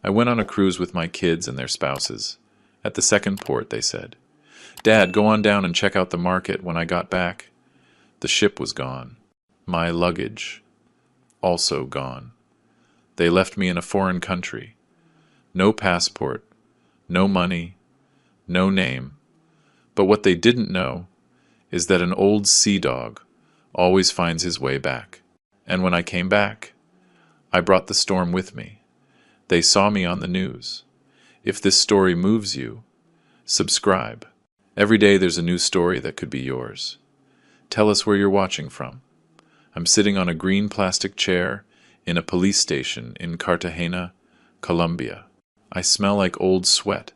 I went on a cruise with my kids and their spouses. At the second port, they said, "Dad, go on down and check out the market." When I got back, the ship was gone. My luggage, also gone. They left me in a foreign country. No passport, no money, no name. But what they didn't know is that an old sea dog always finds his way back. And when I came back, I brought the storm with me. They saw me on the news. If this story moves you, subscribe. Every day there's a new story that could be yours. Tell us where you're watching from. I'm sitting on a green plastic chair in a police station in Cartagena, Colombia. I smell like old sweat,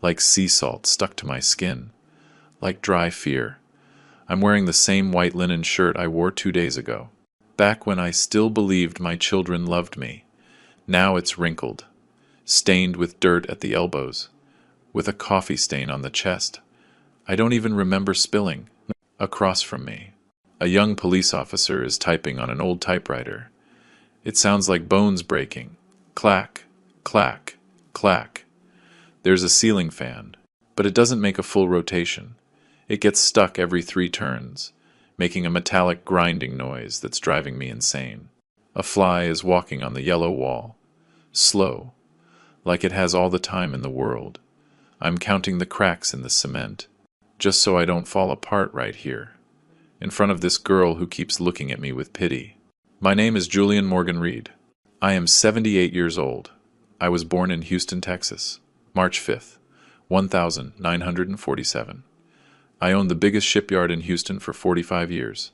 like sea salt stuck to my skin, like dry fear. I'm wearing the same white linen shirt I wore 2 days ago, back when I still believed my children loved me. Now it's wrinkled, stained with dirt at the elbows, with a coffee stain on the chest. I don't even remember spilling. Across from me, a young police officer is typing on an old typewriter. It sounds like bones breaking. Clack, clack, clack. There's a ceiling fan, but it doesn't make a full rotation. It gets stuck every 3 turns, making a metallic grinding noise that's driving me insane. A fly is walking on the yellow wall, slow, like it has all the time in the world. I'm counting the cracks in the cement, just so I don't fall apart right here, in front of this girl who keeps looking at me with pity. My name is Julian Morgan Reed. I am 78 years old. I was born in Houston, Texas, March 5th, 1947. I owned the biggest shipyard in Houston for 45 years.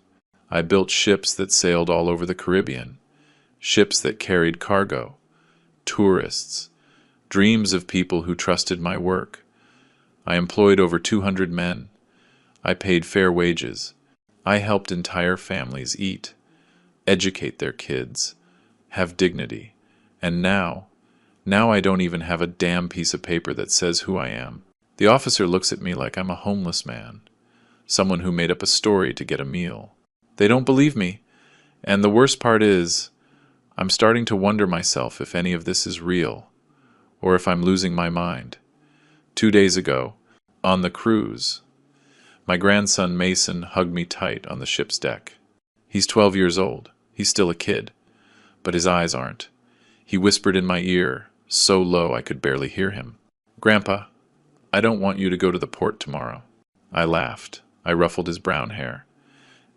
I built ships that sailed all over the Caribbean, ships that carried cargo, tourists, dreams of people who trusted my work. I employed over 200 men. I paid fair wages. I helped entire families eat, educate their kids, have dignity. And now I don't even have a damn piece of paper that says who I am. The officer looks at me like I'm a homeless man, someone who made up a story to get a meal. They don't believe me, and the worst part is, I'm starting to wonder myself if any of this is real, or if I'm losing my mind. 2 days ago, on the cruise, my grandson Mason hugged me tight on the ship's deck. He's 12 years old. He's still a kid, but his eyes aren't. He whispered in my ear, so low I could barely hear him, "Grandpa, I don't want you to go to the port tomorrow." I laughed. I ruffled his brown hair.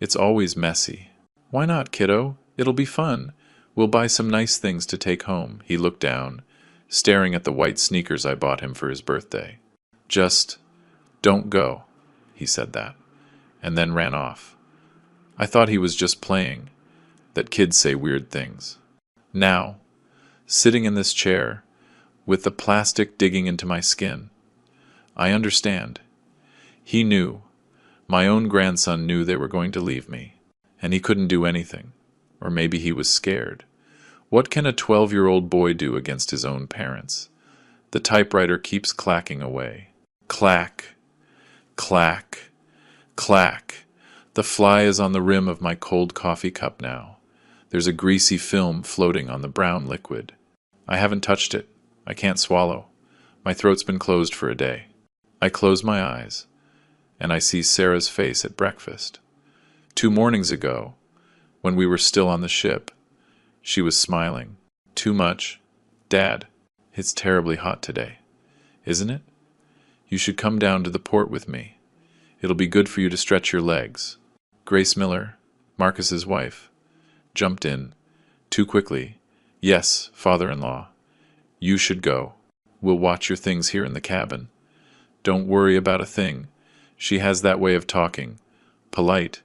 "It's always messy." "Why not, kiddo? It'll be fun. We'll buy some nice things to take home." He looked down, staring at the white sneakers I bought him for his birthday. "Just don't go," he said that, and then ran off. I thought he was just playing, that kids say weird things. Now, sitting in this chair, with the plastic digging into my skin, I understand. He knew, my own grandson knew they were going to leave me, and he couldn't do anything, or maybe he was scared. What can a 12-year-old boy do against his own parents? The typewriter keeps clacking away. Clack, clack, clack. The fly is on the rim of my cold coffee cup now. There's a greasy film floating on the brown liquid. I haven't touched it. I can't swallow. My throat's been closed for a day. I close my eyes, and I see Sarah's face at breakfast. 2 mornings ago, when we were still on the ship, she was smiling. "Too much? Dad, it's terribly hot today, isn't it? You should come down to the port with me. It'll be good for you to stretch your legs." Grace Miller, Marcus's wife, jumped in, too quickly. "Yes, father-in-law. You should go. We'll watch your things here in the cabin. Don't worry about a thing." She has that way of talking, polite,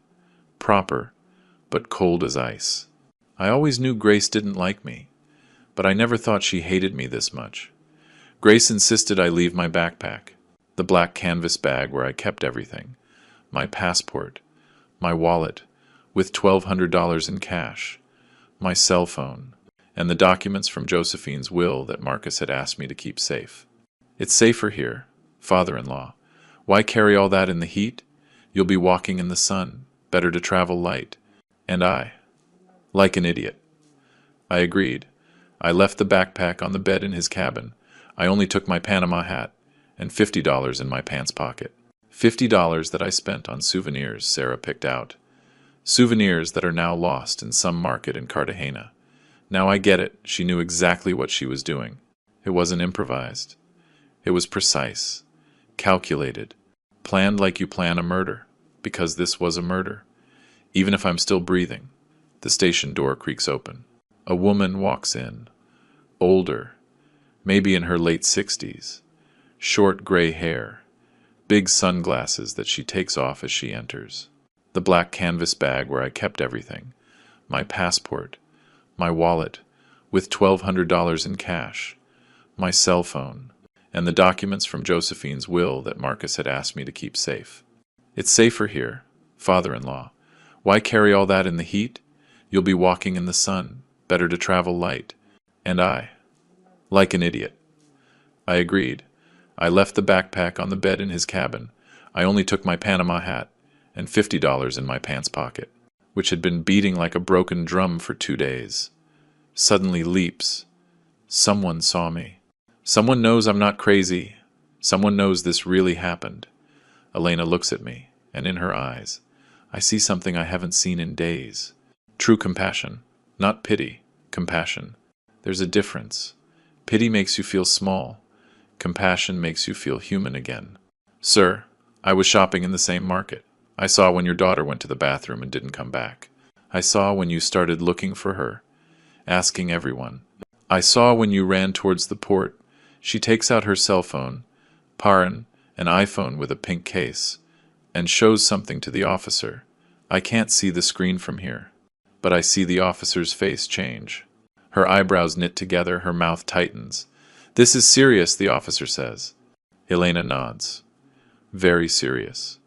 proper, but cold as ice. I always knew Grace didn't like me, but I never thought she hated me this much. Grace insisted I leave my backpack, the black canvas bag where I kept everything, my passport, my wallet with $1,200 in cash, my cell phone, and the documents from Josephine's will that Marcus had asked me to keep safe. "It's safer here, father-in-law. Why carry all that in the heat? You'll be walking in the sun. Better to travel light." And I, like an idiot, I agreed. I left the backpack on the bed in his cabin. I only took my Panama hat and $50 in my pants pocket. $50 that I spent on souvenirs Sarah picked out. Souvenirs that are now lost in some market in Cartagena. Now I get it. She knew exactly what she was doing. It wasn't improvised. It was precise, calculated, planned like you plan a murder, because this was a murder. Even if I'm still breathing, the station door creaks open. A woman walks in, older, maybe in her late 60s, short gray hair, big sunglasses that she takes off as she enters, the black canvas bag where I kept everything, my passport, my wallet with $1,200 in cash, my cell phone, and the documents from Josephine's will that Marcus had asked me to keep safe. It's safer here, father-in-law. Why carry all that in the heat? You'll be walking in the sun. Better to travel light. And I, like an idiot. I agreed. I left the backpack on the bed in his cabin. I only took my Panama hat and $50 in my pants pocket, which had been beating like a broken drum for 2 days. Suddenly leaps. Someone saw me. Someone knows I'm not crazy. Someone knows this really happened. Elena looks at me, and in her eyes, I see something I haven't seen in days. True compassion. Not pity. Compassion. There's a difference. Pity makes you feel small. Compassion makes you feel human again. Sir, I was shopping in the same market. I saw when your daughter went to the bathroom and didn't come back. I saw when you started looking for her, asking everyone. I saw when you ran towards the port. She takes out her cell phone, Paran, an iPhone with a pink case, and shows something to the officer. I can't see the screen from here, but I see the officer's face change. Her eyebrows knit together, her mouth tightens. This is serious, the officer says. Elena nods. Very serious.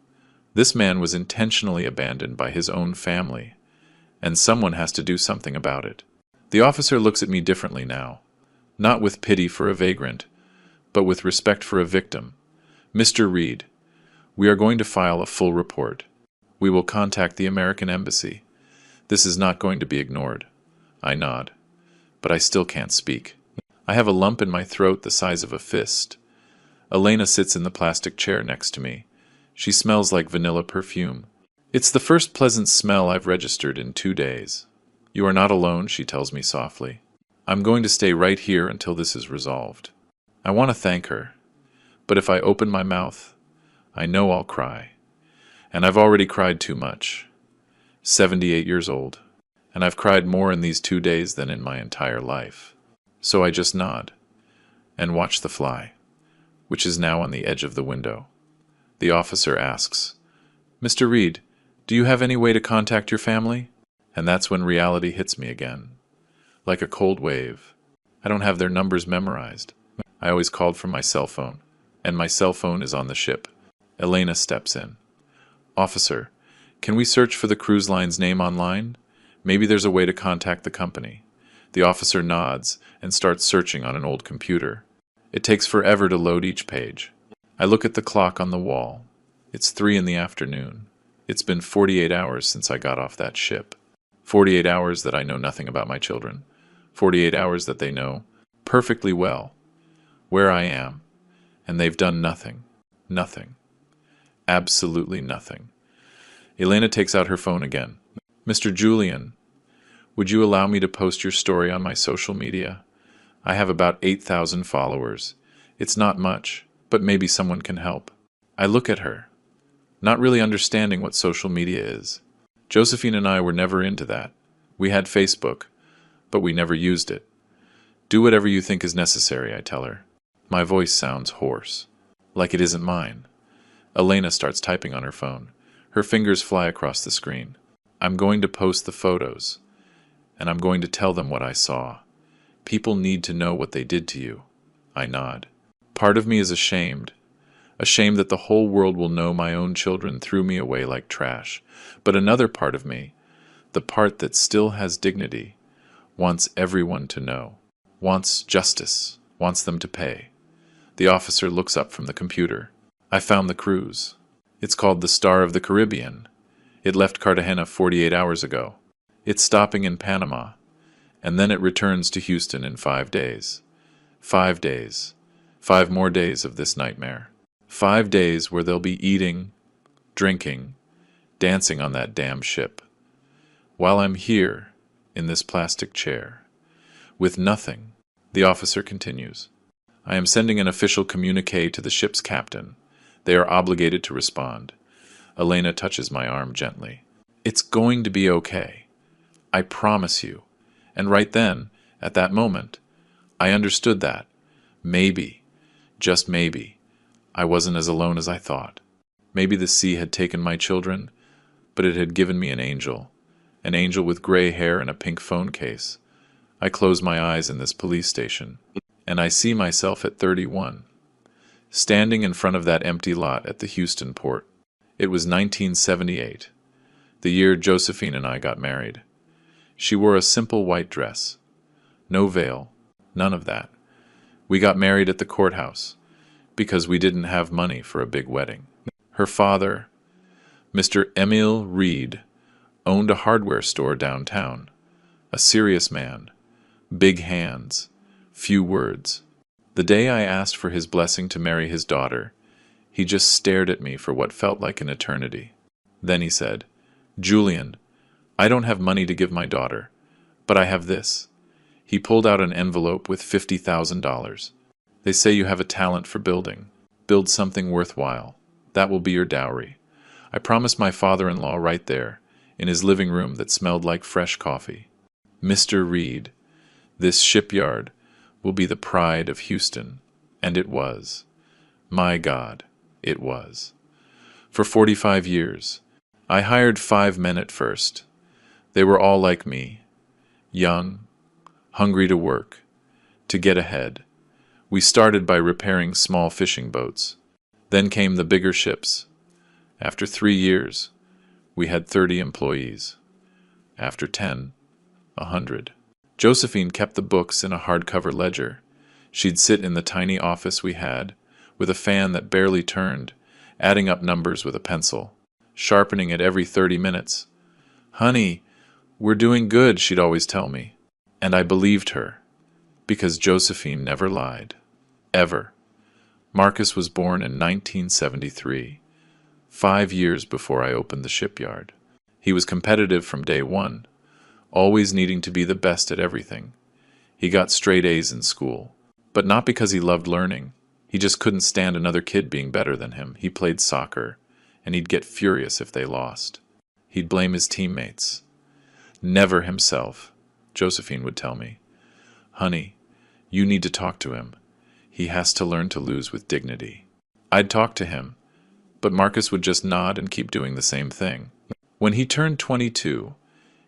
This man was intentionally abandoned by his own family, and someone has to do something about it. The officer looks at me differently now, not with pity for a vagrant, but with respect for a victim. Mr. Reed, we are going to file a full report. We will contact the American Embassy. This is not going to be ignored. I nod, but I still can't speak. I have a lump in my throat the size of a fist. Elena sits in the plastic chair next to me. She smells like vanilla perfume. It's the first pleasant smell I've registered in 2 days. You are not alone, she tells me softly. I'm going to stay right here until this is resolved. I want to thank her, but if I open my mouth, I know I'll cry. And I've already cried too much. 78 years old, and I've cried more in these 2 days than in my entire life. So I just nod and watch the fly, which is now on the edge of the window. The officer asks, Mr. Reed, do you have any way to contact your family? And that's when reality hits me again, like a cold wave. I don't have their numbers memorized. I always called from my cell phone, and my cell phone is on the ship. Elena steps in. Officer, can we search for the cruise line's name online? Maybe there's a way to contact the company. The officer nods and starts searching on an old computer. It takes forever to load each page. I look at the clock on the wall. It's 3 in the afternoon. It's been 48 hours since I got off that ship. 48 hours that I know nothing about my children. 48 hours that they know perfectly well where I am. And they've done nothing. Nothing. Absolutely nothing. Elena takes out her phone again. Mr. Julian, would you allow me to post your story on my social media? I have about 8,000 followers. It's not much, but maybe someone can help. I look at her, not really understanding what social media is. Josephine and I were never into that. We had Facebook, but we never used it. Do whatever you think is necessary, I tell her. My voice sounds hoarse, like it isn't mine. Elena starts typing on her phone. Her fingers fly across the screen. I'm going to post the photos, and I'm going to tell them what I saw. People need to know what they did to you. I nod. Part of me is ashamed that the whole world will know my own children threw me away like trash. But another part of me, the part that still has dignity, wants everyone to know, wants justice, wants them to pay. The officer looks up from the computer. I found the cruise. It's called the Star of the Caribbean. It left Cartagena 48 hours ago. It's stopping in Panama, and then it returns to Houston in 5 days. 5 days. 5 more days of this nightmare. 5 days where they'll be eating, drinking, dancing on that damn ship. While I'm here, in this plastic chair, with nothing, the officer continues. I am sending an official communique to the ship's captain. They are obligated to respond. Elena touches my arm gently. It's going to be okay. I promise you. And right then, at that moment, I understood that. Maybe, just maybe, I wasn't as alone as I thought. Maybe the sea had taken my children, but it had given me an angel with gray hair and a pink phone case. I close my eyes in this police station, and I see myself at 31, standing in front of that empty lot at the Houston port. It was 1978, the year Josephine and I got married. She wore a simple white dress. No veil, none of that. We got married at the courthouse, because we didn't have money for a big wedding. Her father, Mr. Emil Reed, owned a hardware store downtown. A serious man, big hands, few words. The day I asked for his blessing to marry his daughter, he just stared at me for what felt like an eternity. Then he said, "Julian, I don't have money to give my daughter, but I have this." He pulled out an envelope with $50,000. "They say you have a talent for building. Build something worthwhile. That will be your dowry." I promised my father-in-law right there, in his living room that smelled like fresh coffee. "Mr. Reed, this shipyard will be the pride of Houston." And it was. My God, it was. For 45 years, I hired 5 men at first. They were all like me, young, hungry to work, to get ahead. We started by repairing small fishing boats. Then came the bigger ships. After 3 years, we had 30 employees. After 10, 100. Josephine kept the books in a hardcover ledger. She'd sit in the tiny office we had, with a fan that barely turned, adding up numbers with a pencil, sharpening it every 30 minutes. "Honey, we're doing good," she'd always tell me. And I believed her, because Josephine never lied. Ever. Marcus was born in 1973, 5 years before I opened the shipyard. He was competitive from day one, always needing to be the best at everything. He got straight A's in school, but not because he loved learning. He just couldn't stand another kid being better than him. He played soccer, and he'd get furious if they lost. He'd blame his teammates. Never himself, Josephine would tell me. "Honey, you need to talk to him. He has to learn to lose with dignity." I'd talk to him, but Marcus would just nod and keep doing the same thing. When he turned 22,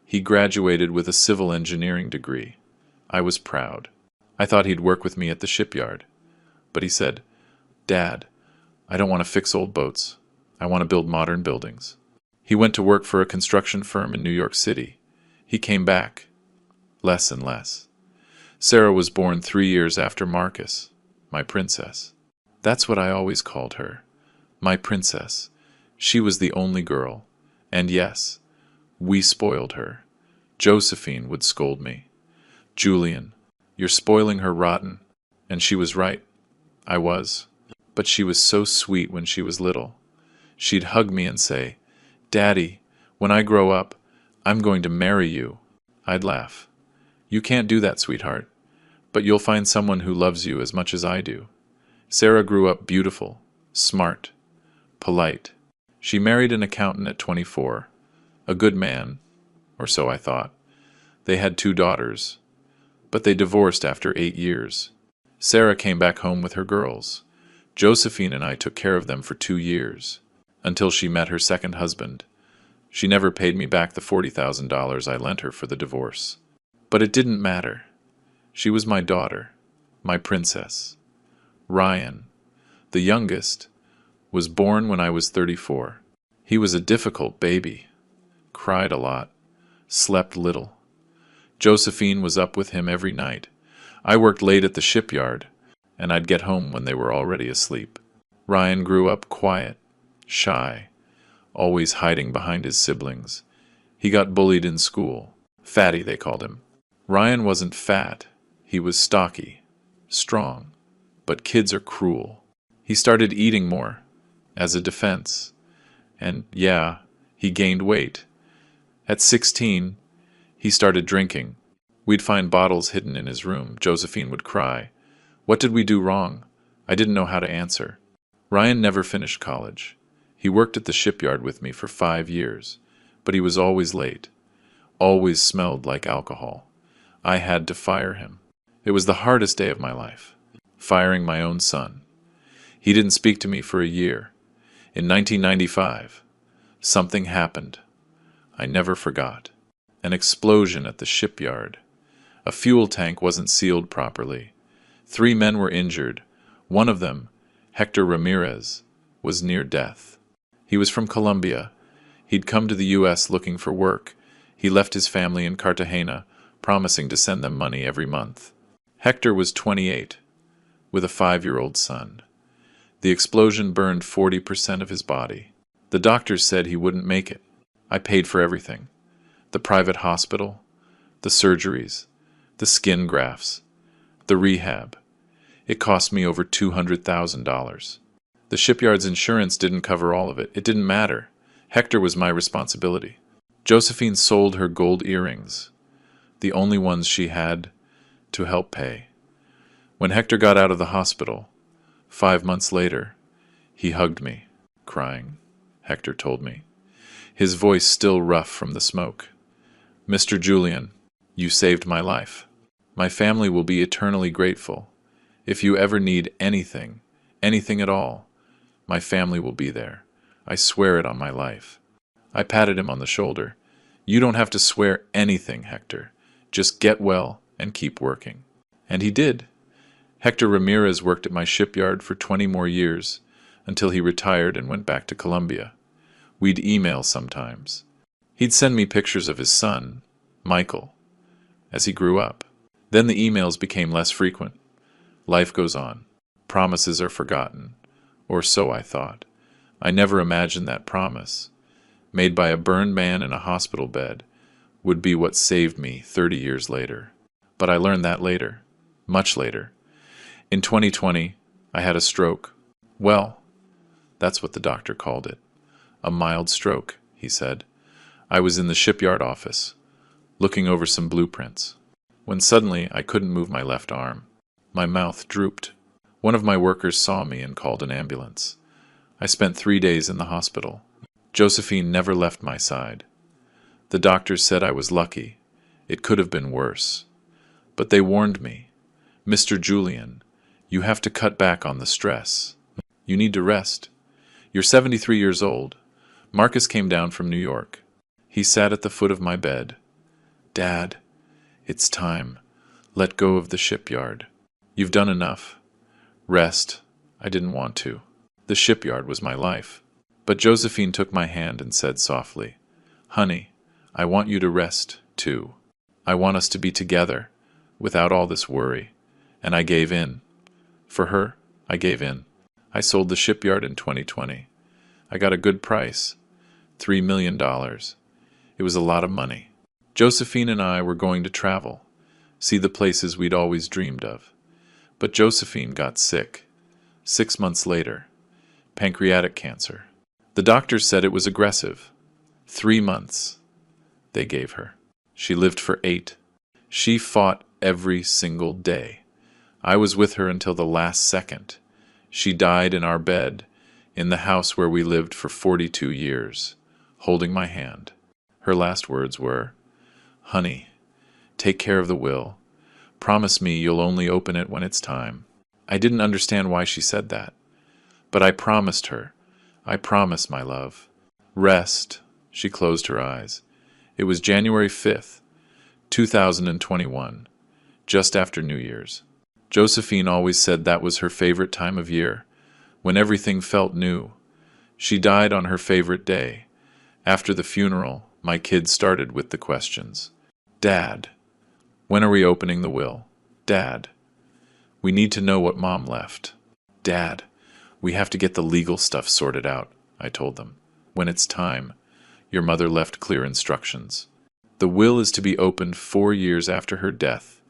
he graduated with a civil engineering degree. I was proud. I thought he'd work with me at the shipyard. But he said, "Dad, I don't want to fix old boats. I want to build modern buildings." He went to work for a construction firm in New York City. He came back. Less and less. Sarah was born 3 years after Marcus, my princess. That's what I always called her. My princess. She was the only girl. And yes, we spoiled her. Josephine would scold me. "Julian, you're spoiling her rotten." And she was right. I was. But she was so sweet when she was little. She'd hug me and say, "Daddy, when I grow up, I'm going to marry you." I'd laugh. "You can't do that, sweetheart. But you'll find someone who loves you as much as I do." Sarah grew up beautiful, smart, polite. She married an accountant at 24, a good man, or so I thought. They had 2 daughters, but they divorced after 8 years. Sarah came back home with her girls. Josephine and I took care of them for 2 years, until she met her second husband. She never paid me back the $40,000 I lent her for the divorce. But it didn't matter. She was my daughter, my princess. Ryan, the youngest, was born when I was 34. He was a difficult baby, cried a lot, slept little. Josephine was up with him every night. I worked late at the shipyard, and I'd get home when they were already asleep. Ryan grew up quiet, shy, always hiding behind his siblings. He got bullied in school. Fatty, they called him. Ryan wasn't fat. He was stocky, strong. But kids are cruel. He started eating more, as a defense. And yeah, he gained weight. At 16, he started drinking. We'd find bottles hidden in his room. Josephine would cry. What did we do wrong? I didn't know how to answer. Ryan never finished college. He worked at the shipyard with me for 5 years, but he was always late, always smelled like alcohol. I had to fire him. It was the hardest day of my life, firing my own son. He didn't speak to me for a year. In 1995, something happened. I never forgot. An explosion at the shipyard. A fuel tank wasn't sealed properly. 3 men were injured. One of them, Hector Ramirez, was near death. He was from Colombia. He'd come to the U.S. looking for work. He left his family in Cartagena, promising to send them money every month. Hector was 28, with a 5-year-old son. The explosion burned 40% of his body. The doctors said he wouldn't make it. I paid for everything. The private hospital, the surgeries, the skin grafts, the rehab. It cost me over $200,000. The shipyard's insurance didn't cover all of it. It didn't matter. Hector was my responsibility. Josephine sold her gold earrings, the only ones she had, to help pay. When Hector got out of the hospital, 5 months later, he hugged me, crying, Hector told me, his voice still rough from the smoke. Mr. Julian, you saved my life. My family will be eternally grateful. If you ever need anything, anything at all, my family will be there. I swear it on my life. I patted him on the shoulder. You don't have to swear anything, Hector. Just get well and keep working. And he did. Hector Ramirez worked at my shipyard for 20 more years, until he retired and went back to Colombia. We'd email sometimes. He'd send me pictures of his son, Michael, as he grew up. Then the emails became less frequent. Life goes on. Promises are forgotten. Or so I thought. I never imagined that promise, made by a burned man in a hospital bed, would be what saved me 30 years later. But I learned that later, much later. In 2020, I had a stroke. Well, that's what the doctor called it. A mild stroke, he said. I was in the shipyard office, looking over some blueprints, when suddenly I couldn't move my left arm. My mouth drooped. One of my workers saw me and called an ambulance. I spent 3 days in the hospital. Josephine never left my side. The doctors said I was lucky. It could have been worse. But they warned me, Mr. Julian, you have to cut back on the stress. You need to rest. You're 73 years old. Marcus came down from New York. He sat at the foot of my bed. Dad, it's time. Let go of the shipyard. You've done enough. Rest. I didn't want to. The shipyard was my life. But Josephine took my hand and said softly, Honey, I want you to rest, too. I want us to be together, without all this worry. And I gave in. For her, I gave in. I sold the shipyard in 2020. I got a good price, $3 million. It was a lot of money. Josephine and I were going to travel, see the places we'd always dreamed of. But Josephine got sick. 6 months later, pancreatic cancer. The doctors said it was aggressive. 3 months they gave her. She lived for 8. She fought every single day. I was with her until the last second. She died in our bed, in the house where we lived for 42 years, holding my hand. Her last words were, Honey, take care of the will. Promise me you'll only open it when it's time. I didn't understand why she said that. But I promised her. I promise, my love. Rest. She closed her eyes. It was January 5th, 2021, just after New Year's. Josephine always said that was her favorite time of year, when everything felt new. She died on her favorite day. After the funeral, my kids started with the questions. Dad, when are we opening the will? Dad, we need to know what Mom left. Dad, we have to get the legal stuff sorted out, I told them. When it's time, your mother left clear instructions. The will is to be opened 4 years after her death,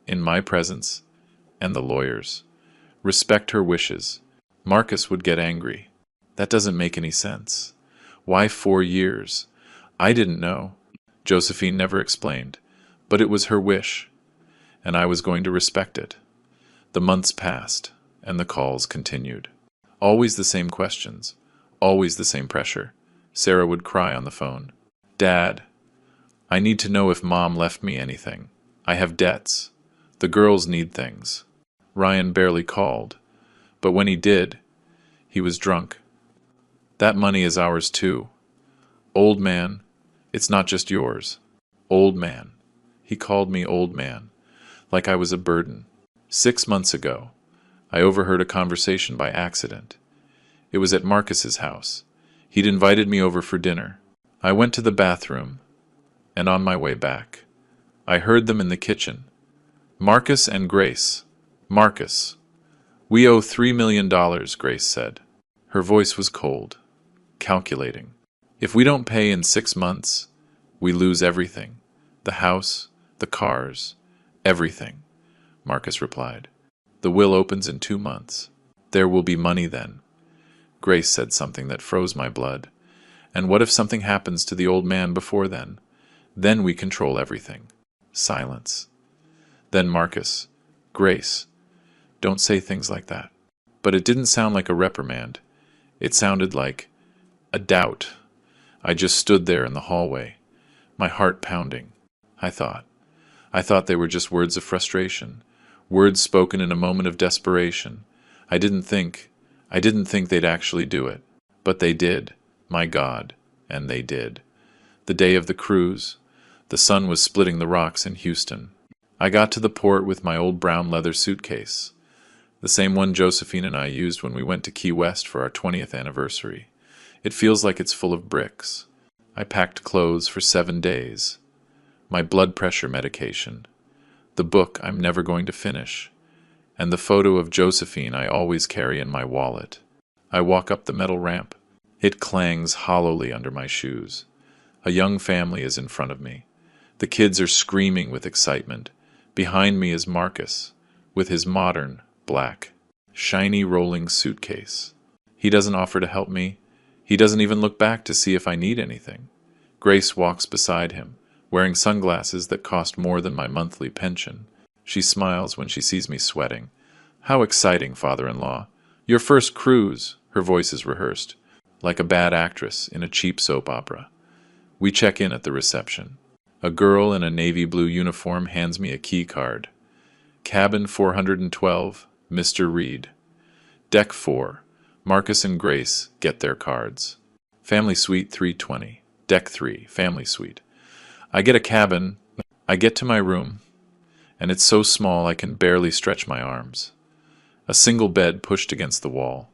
in my presence and the lawyer's. Respect her wishes. Marcus would get angry. That doesn't make any sense. Why 4 years? I didn't know. Josephine never explained, but it was her wish, and I was going to respect it. The months passed, and the calls continued. Always the same questions, always the same pressure. Sarah would cry on the phone. Dad, I need to know if Mom left me anything. I have debts. The girls need things. Ryan barely called, but when he did, he was drunk. That money is ours too. Old man, it's not just yours. Old man. He called me old man, like I was a burden. 6 months ago, I overheard a conversation by accident. It was at Marcus's house. He'd invited me over for dinner. I went to the bathroom, and on my way back, I heard them in the kitchen. Marcus and Grace. Marcus. We owe $3 million, Grace said. Her voice was cold, calculating. If we don't pay in 6 months, we lose everything. The house, the cars, everything, Marcus replied. The will opens in 2 months. There will be money then. Grace said something that froze my blood. And what if something happens to the old man before then? Then we control everything. Silence. Then Marcus. Grace. Don't say things like that. But it didn't sound like a reprimand. It sounded like a doubt. I just stood there in the hallway, my heart pounding. I thought they were just words of frustration, words spoken in a moment of desperation. I didn't think they'd actually do it. But they did, my God, and they did. The day of the cruise, the sun was splitting the rocks in Houston. I got to the port with my old brown leather suitcase, the same one Josephine and I used when we went to Key West for our 20th anniversary. It feels like it's full of bricks. I packed clothes for 7 days, my blood pressure medication, the book I'm never going to finish, and the photo of Josephine I always carry in my wallet. I walk up the metal ramp. It clangs hollowly under my shoes. A young family is in front of me. The kids are screaming with excitement. Behind me is Marcus, with his modern, black, shiny rolling suitcase. He doesn't offer to help me. He doesn't even look back to see if I need anything. Grace walks beside him, wearing sunglasses that cost more than my monthly pension. She smiles when she sees me sweating. How exciting, father-in-law. Your first cruise, her voice is rehearsed, like a bad actress in a cheap soap opera. We check in at the reception. A girl in a navy blue uniform hands me a key card. Cabin 412, Mr. Reed. Deck 4, Marcus and Grace get their cards. Family Suite 320, Deck 3, Family Suite. I get to my room, and it's so small I can barely stretch my arms. A single bed pushed against the wall.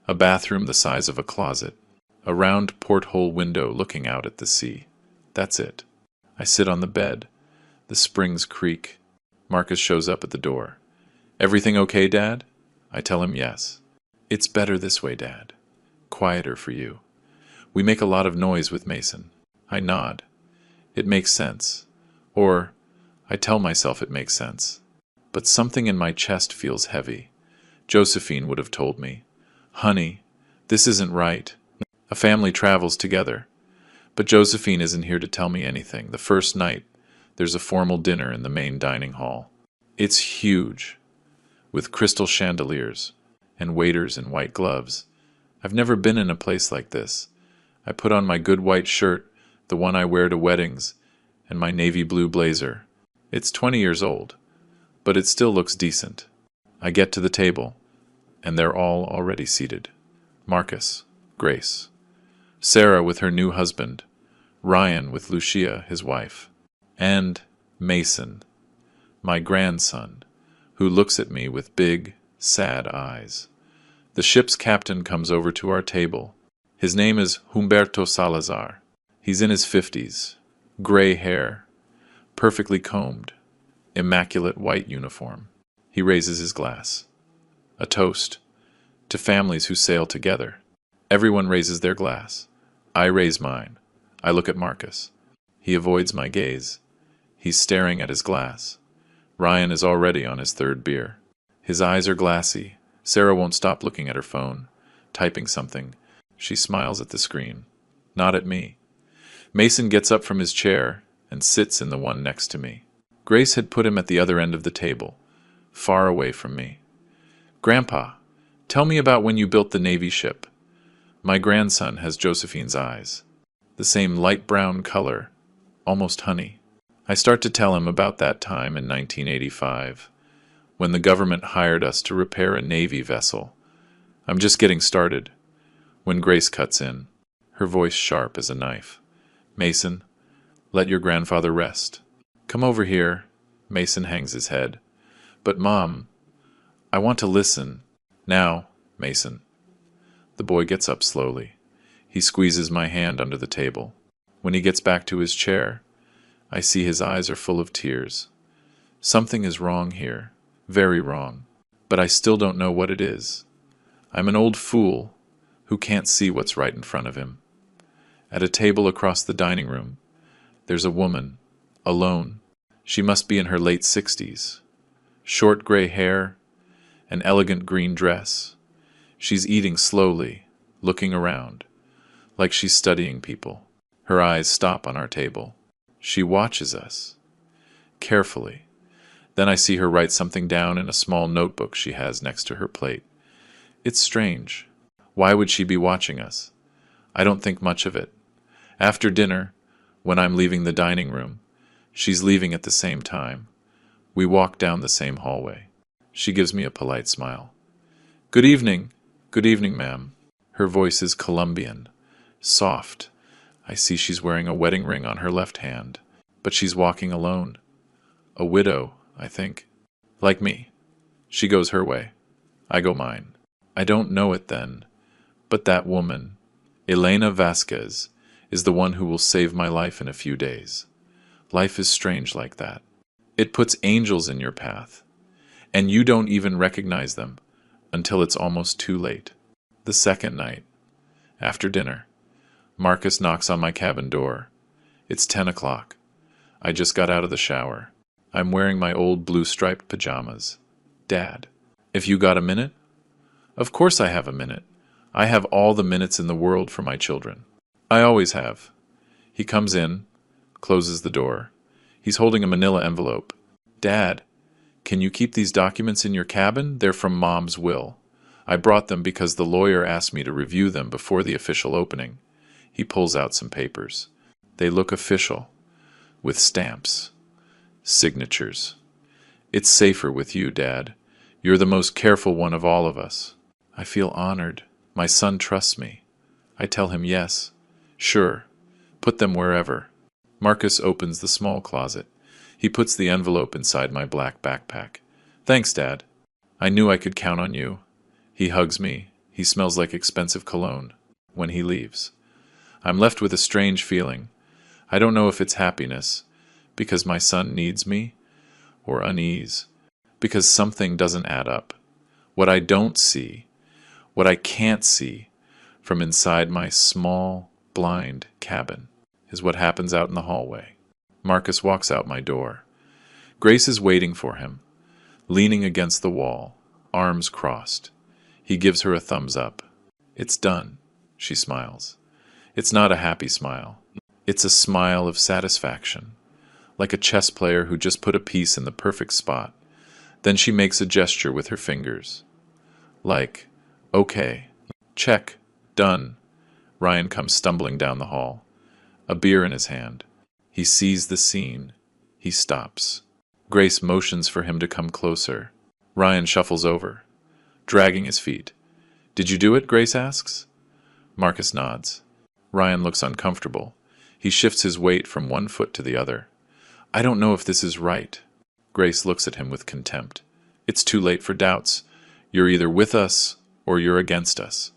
A bathroom the size of a closet. A round porthole window looking out at the sea. That's it. I sit on the bed. The springs creak. Marcus shows up at the door. Everything okay, Dad? I tell him yes. It's better this way, Dad. Quieter for you. We make a lot of noise with Mason. I nod. It makes sense. Or, I tell myself it makes sense. But something in my chest feels heavy. Josephine would have told me, Honey, this isn't right. A family travels together. But Josephine isn't here to tell me anything. The first night, there's a formal dinner in the main dining hall. It's huge, with crystal chandeliers and waiters in white gloves. I've never been in a place like this. I put on my good white shirt, the one I wear to weddings, and my navy blue blazer. It's 20 years old, but it still looks decent. I get to the table, and they're all already seated. Marcus, Grace, Sarah with her new husband, Ryan with Lucia, his wife, and Mason, my grandson, who looks at me with big, sad eyes. The ship's captain comes over to our table. His name is Humberto Salazar. He's in his 50s, gray hair, perfectly combed, immaculate white uniform. He raises his glass. A toast to families who sail together. Everyone raises their glass. I raise mine. I look at Marcus. He avoids my gaze. He's staring at his glass. Ryan is already on his third beer. His eyes are glassy. Sarah won't stop looking at her phone, typing something. She smiles at the screen. Not at me. Mason gets up from his chair and sits in the one next to me. Grace had put him at the other end of the table, far away from me. Grandpa, tell me about when you built the Navy ship. My grandson has Josephine's eyes. The same light brown color, almost honey. I start to tell him about that time in 1985, when the government hired us to repair a Navy vessel. I'm just getting started, when Grace cuts in, her voice sharp as a knife. Mason, let your grandfather rest. Come over here. Mason hangs his head. But Mom, I want to listen. Now, Mason. The boy gets up slowly. He squeezes my hand under the table. When he gets back to his chair, I see his eyes are full of tears. Something is wrong here, very wrong, but I still don't know what it is. I'm an old fool who can't see what's right in front of him. At a table across the dining room, there's a woman, alone. She must be in her late 60s. Short gray hair, an elegant green dress. She's eating slowly, looking around, like she's studying people. Her eyes stop on our table. She watches us, carefully. Then I see her write something down in a small notebook she has next to her plate. It's strange. Why would she be watching us? I don't think much of it. After dinner, when I'm leaving the dining room, she's leaving at the same time. We walk down the same hallway. She gives me a polite smile. Good evening. Good evening, ma'am. Her voice is Colombian, soft. I see she's wearing a wedding ring on her left hand, but she's walking alone. A widow, I think. Like me. She goes her way. I go mine. I don't know it then, but that woman, Elena Vasquez, is the one who will save my life in a few days. Life is strange like that. It puts angels in your path, and you don't even recognize them until it's almost too late. The second night, after dinner, Marcus knocks on my cabin door. It's 10 o'clock. I just got out of the shower. I'm wearing my old blue-striped pajamas. Dad, if you got a minute? Of course I have a minute. I have all the minutes in the world for my children. I always have. He comes in, closes the door. He's holding a manila envelope. Dad, can you keep these documents in your cabin? They're from Mom's will. I brought them because the lawyer asked me to review them before the official opening. He pulls out some papers. They look official, with stamps, signatures. It's safer with you, Dad. You're the most careful one of all of us. I feel honored. My son trusts me. I tell him yes. Sure. Put them wherever. Marcus opens the small closet. He puts the envelope inside my black backpack. Thanks, Dad. I knew I could count on you. He hugs me. He smells like expensive cologne when he leaves. I'm left with a strange feeling. I don't know if it's happiness, because my son needs me, or unease, because something doesn't add up. What I don't see, what I can't see from inside my small, blind cabin is what happens out in the hallway. Marcus walks out my door. Grace is waiting for him, leaning against the wall, arms crossed. He gives her a thumbs up. It's done, she smiles. It's not a happy smile. It's a smile of satisfaction, like a chess player who just put a piece in the perfect spot. Then she makes a gesture with her fingers. Like, okay, check, done. Ryan comes stumbling down the hall, a beer in his hand. He sees the scene. He stops. Grace motions for him to come closer. Ryan shuffles over, dragging his feet. Did you do it? Grace asks. Marcus nods. Ryan looks uncomfortable. He shifts his weight from one foot to the other. I don't know if this is right. Grace looks at him with contempt. It's too late for doubts. You're either with us or you're against us.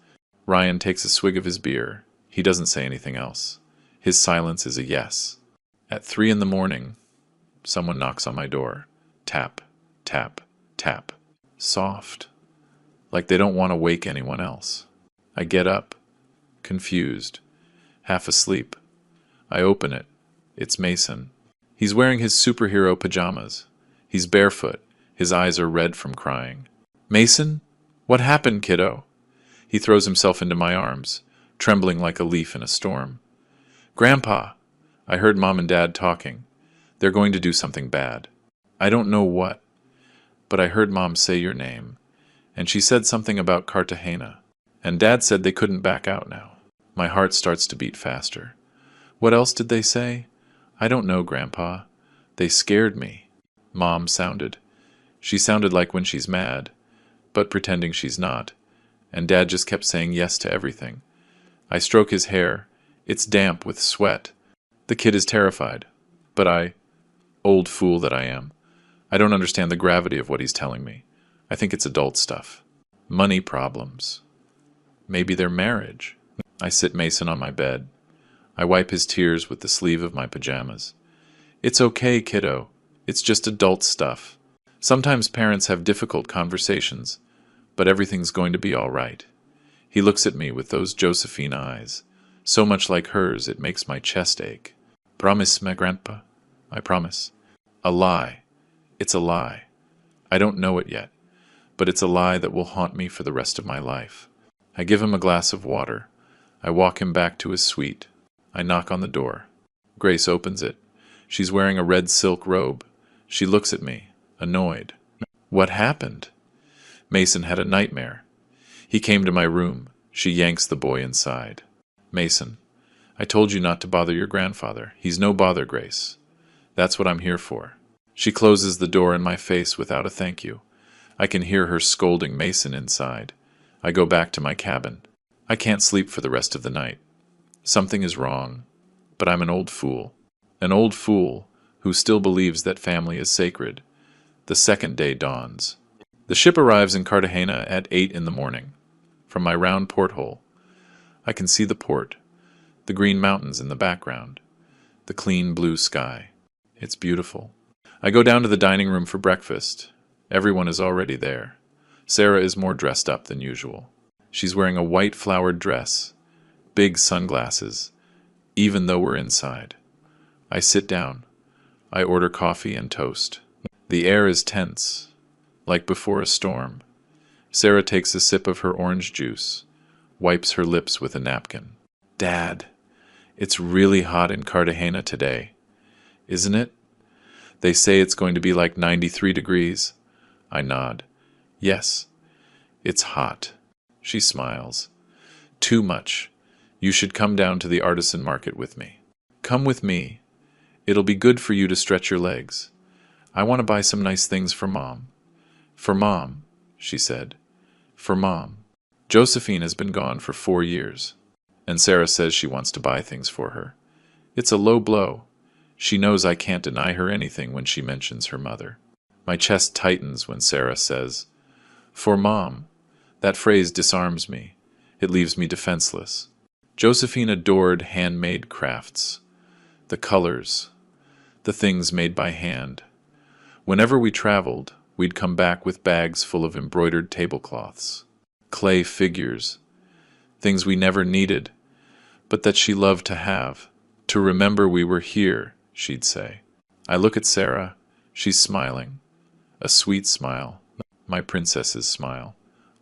Ryan takes a swig of his beer. He doesn't say anything else. His silence is a yes. At 3 a.m, someone knocks on my door. Tap, tap, tap. Soft. Like they don't want to wake anyone else. I get up, confused, half asleep. I open it. It's Mason. He's wearing his superhero pajamas. He's barefoot. His eyes are red from crying. Mason? What happened, kiddo? He throws himself into my arms, trembling like a leaf in a storm. Grandpa! I heard Mom and Dad talking. They're going to do something bad. I don't know what, but I heard Mom say your name, and she said something about Cartagena, and Dad said they couldn't back out now. My heart starts to beat faster. What else did they say? I don't know, Grandpa. They scared me. Mom sounded. She sounded like when she's mad, but pretending she's not, and Dad just kept saying yes to everything. I stroke his hair. It's damp with sweat. The kid is terrified, but old fool that I am, I don't understand the gravity of what he's telling me. I think it's adult stuff. Money problems. Maybe their marriage. I sit Mason on my bed. I wipe his tears with the sleeve of my pajamas. It's okay, kiddo. It's just adult stuff. Sometimes parents have difficult conversations, but everything's going to be all right. He looks at me with those Josephine eyes, so much like hers it makes my chest ache. Promise, my grandpa. I promise. A lie. It's a lie. I don't know it yet, but it's a lie that will haunt me for the rest of my life. I give him a glass of water. I walk him back to his suite. I knock on the door. Grace opens it. She's wearing a red silk robe. She looks at me, annoyed. What happened? Mason had a nightmare. He came to my room. She yanks the boy inside. Mason, I told you not to bother your grandfather. He's no bother, Grace. That's what I'm here for. She closes the door in my face without a thank you. I can hear her scolding Mason inside. I go back to my cabin. I can't sleep for the rest of the night. Something is wrong, but I'm an old fool. An old fool who still believes that family is sacred. The second day dawns. The ship arrives in Cartagena at 8 in the morning. From my round porthole, I can see the port, the green mountains in the background, the clean blue sky. It's beautiful. I go down to the dining room for breakfast. Everyone is already there. Sarah is more dressed up than usual. She's wearing a white flowered dress, big sunglasses, even though we're inside. I sit down. I order coffee and toast. The air is tense, like before a storm. Sarah takes a sip of her orange juice, wipes her lips with a napkin. Dad, it's really hot in Cartagena today, isn't it? They say it's going to be like 93 degrees. I nod. Yes, it's hot. She smiles. Too much. You should come down to the artisan market with me. Come with me. It'll be good for you to stretch your legs. I want to buy some nice things for Mom. For Mom, she said. For Mom. Josephine has been gone for 4 years, and Sarah says she wants to buy things for her. It's a low blow. She knows I can't deny her anything when she mentions her mother. My chest tightens when Sarah says, For Mom. That phrase disarms me. It leaves me defenseless. Josephine adored handmade crafts. The colors. The things made by hand. Whenever we traveled, we'd come back with bags full of embroidered tablecloths, clay figures, things we never needed, but that she loved to have. To remember we were here, she'd say. I look at Sarah. She's smiling. A sweet smile. My princess's smile.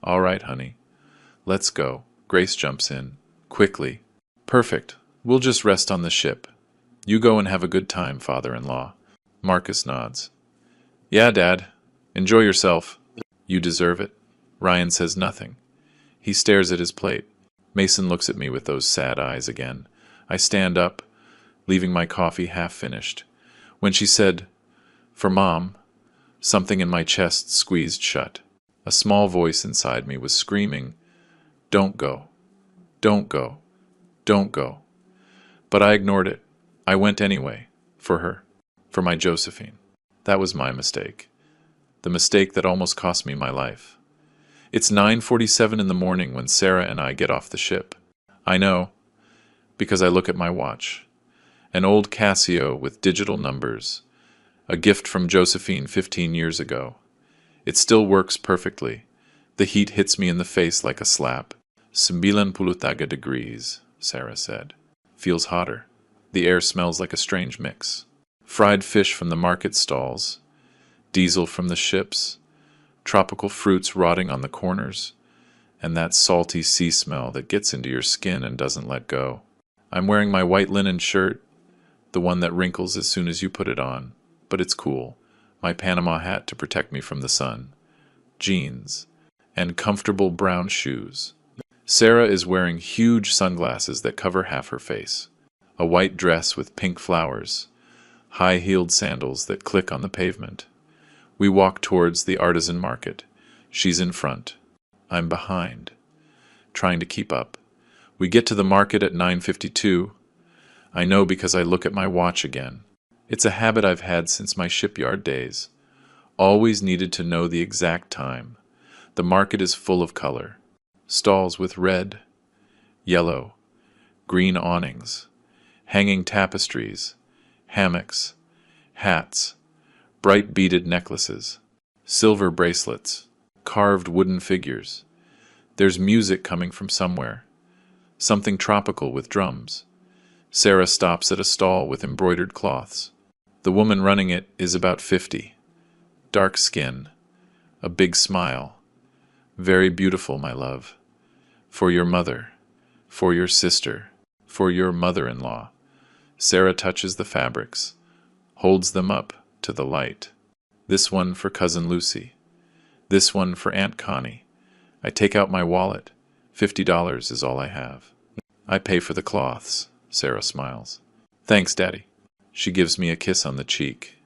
All right, honey. Let's go. Grace jumps in. Quickly. Perfect. We'll just rest on the ship. You go and have a good time, father-in-law. Marcus nods. Yeah, Dad. Enjoy yourself. You deserve it. Ryan says nothing. He stares at his plate. Mason looks at me with those sad eyes again. I stand up, leaving my coffee half finished. When she said, For Mom, something in my chest squeezed shut. A small voice inside me was screaming, Don't go. Don't go. Don't go. But I ignored it. I went anyway. For her. For my Josephine. That was my mistake. The mistake that almost cost me my life. It's 9:47 in the morning when Sarah and I get off the ship. I know, because I look at my watch. An old Casio with digital numbers. A gift from Josephine 15 years ago. It still works perfectly. The heat hits me in the face like a slap. 90 degrees, Sarah said. Feels hotter. The air smells like a strange mix. Fried fish from the market stalls, diesel from the ships, tropical fruits rotting on the corners, and that salty sea smell that gets into your skin and doesn't let go. I'm wearing my white linen shirt, the one that wrinkles as soon as you put it on, but it's cool. My Panama hat to protect me from the sun, jeans, and comfortable brown shoes. Sarah is wearing huge sunglasses that cover half her face, a white dress with pink flowers, high-heeled sandals that click on the pavement. We walk towards the artisan market. She's in front. I'm behind, trying to keep up. We get to the market at 9:52. I know because I look at my watch again. It's a habit I've had since my shipyard days. Always needed to know the exact time. The market is full of color. Stalls with red, yellow, green awnings, hanging tapestries, hammocks, hats, bright beaded necklaces, silver bracelets, carved wooden figures. There's music coming from somewhere, something tropical with drums. Sarah stops at a stall with embroidered cloths. The woman running it is about 50. Dark skin, a big smile. Very beautiful, my love. For your mother, for your sister, for your mother-in-law. Sarah touches the fabrics, holds them up to the light. This one for Cousin Lucy. This one for Aunt Connie. I take out my wallet. $50 is all I have. I pay for the cloths. Sarah smiles. Thanks, Daddy. She gives me a kiss on the cheek.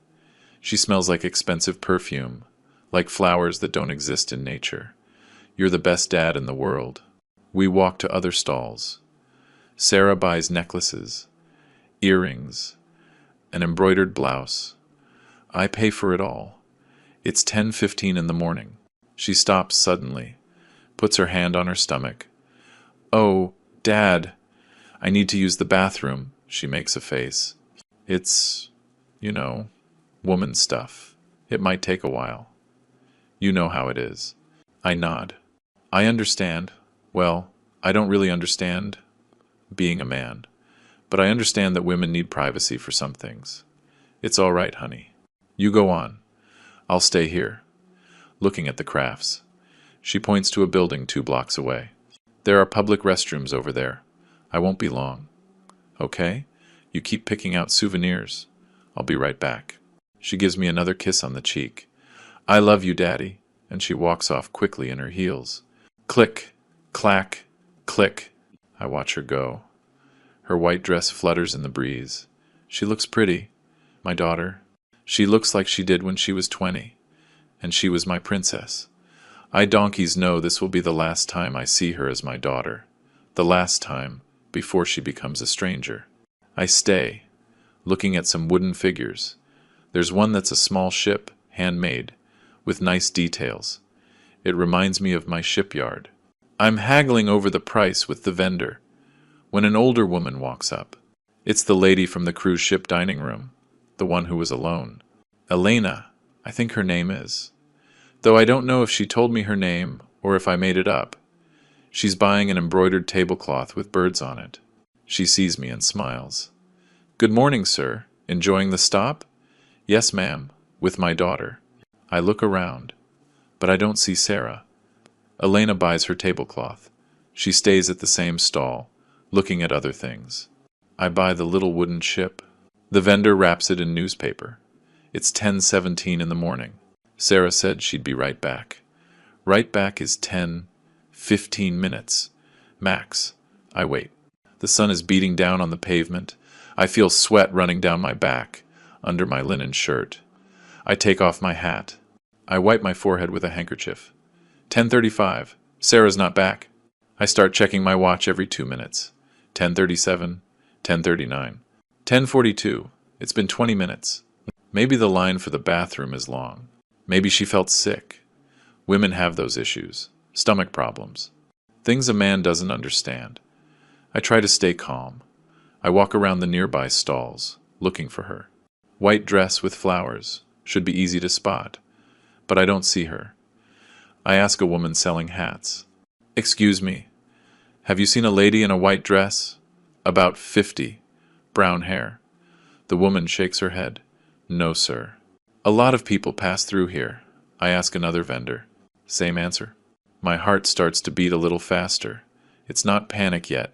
She smells like expensive perfume, like flowers that don't exist in nature. You're the best dad in the world. We walk to other stalls. Sarah buys necklaces, earrings, an embroidered blouse. I pay for it all. It's 10:15 in the morning. She stops suddenly, puts her hand on her stomach. Oh, Dad, I need to use the bathroom, she makes a face. It's, woman stuff. It might take a while. You know how it is. I nod. I understand. Well, I don't really understand being a man, but I understand that women need privacy for some things. It's all right, honey. You go on. I'll stay here, looking at the crafts. She points to a building 2 blocks away. There are public restrooms over there. I won't be long. Okay? You keep picking out souvenirs. I'll be right back. She gives me another kiss on the cheek. I love you, Daddy, and she walks off quickly in her heels. Click, clack, click. I watch her go. Her white dress flutters in the breeze. She looks pretty. My daughter. She looks like she did when she was 20, and she was my princess. I donkeys know this will be the last time I see her as my daughter. The last time, before she becomes a stranger. I stay, looking at some wooden figures. There's one that's a small ship, handmade, with nice details. It reminds me of my shipyard. I'm haggling over the price with the vendor, when an older woman walks up. It's the lady from the cruise ship dining room, the one who was alone. Elena, I think her name is. Though I don't know if she told me her name or if I made it up. She's buying an embroidered tablecloth with birds on it. She sees me and smiles. Good morning, sir. Enjoying the stop? Yes, ma'am, with my daughter. I look around, but I don't see Sarah. Elena buys her tablecloth. She stays at the same stall, looking at other things. I buy the little wooden ship. The vendor wraps it in newspaper. It's 10:17 in the morning. Sarah said she'd be right back. Right back is 15 minutes. Max. I wait. The sun is beating down on the pavement. I feel sweat running down my back, under my linen shirt. I take off my hat. I wipe my forehead with a handkerchief. 10:35. Sarah's not back. I start checking my watch every 2 minutes. 10:37. 10:39. 10:42. It's been 20 minutes. Maybe the line for the bathroom is long. Maybe she felt sick. Women have those issues. Stomach problems. Things a man doesn't understand. I try to stay calm. I walk around the nearby stalls, looking for her. White dress with flowers. Should be easy to spot. But I don't see her. I ask a woman selling hats. Excuse me. Have you seen a lady in a white dress? About 50. brown hair. The woman shakes her head. No, sir. A lot of people pass through here. I ask another vendor. Same answer. My heart starts to beat a little faster. It's not panic yet,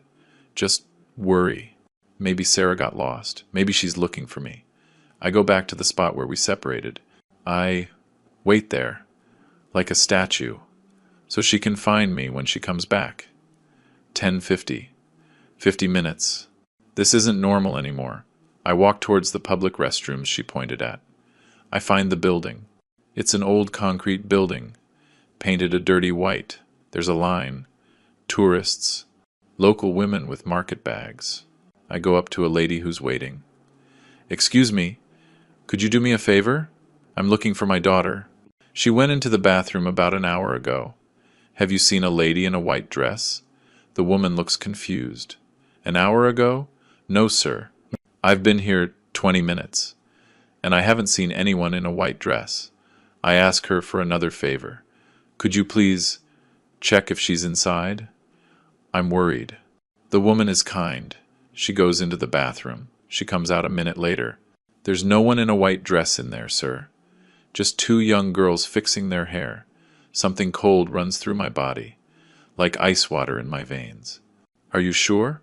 just worry. Maybe Sarah got lost. Maybe she's looking for me. I go back to the spot where we separated. I wait there, like a statue, so she can find me when she comes back. 10:50. 50 minutes. This isn't normal anymore. I walk towards the public restrooms she pointed at. I find the building. It's an old concrete building, painted a dirty white. There's a line. Tourists. Local women with market bags. I go up to a lady who's waiting. Excuse me, could you do me a favor? I'm looking for my daughter. She went into the bathroom about an hour ago. Have you seen a lady in a white dress? The woman looks confused. An hour ago? No, sir. I've been here 20 minutes, and I haven't seen anyone in a white dress. I ask her for another favor. Could you please check if she's inside? I'm worried. The woman is kind. She goes into the bathroom. She comes out a minute later. There's no one in a white dress in there, sir. Just two young girls fixing their hair. Something cold runs through my body, like ice water in my veins. Are you sure?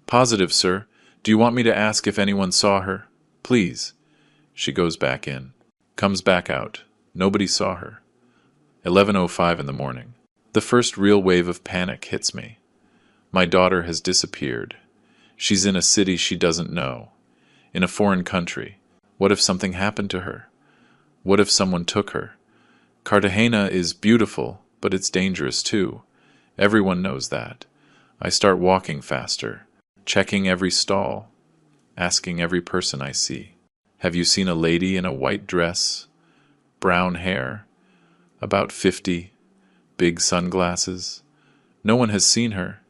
Positive, sir. Do you want me to ask if anyone saw her? Please. She goes back in. Comes back out. Nobody saw her. 11:05 in the morning. The first real wave of panic hits me. My daughter has disappeared. She's in a city she doesn't know. In a foreign country. What if something happened to her? What if someone took her? Cartagena is beautiful, but it's dangerous too. Everyone knows that. I start walking faster, checking every stall, asking every person I see. Have you seen a lady in a white dress, brown hair, about 50, big sunglasses? No one has seen her.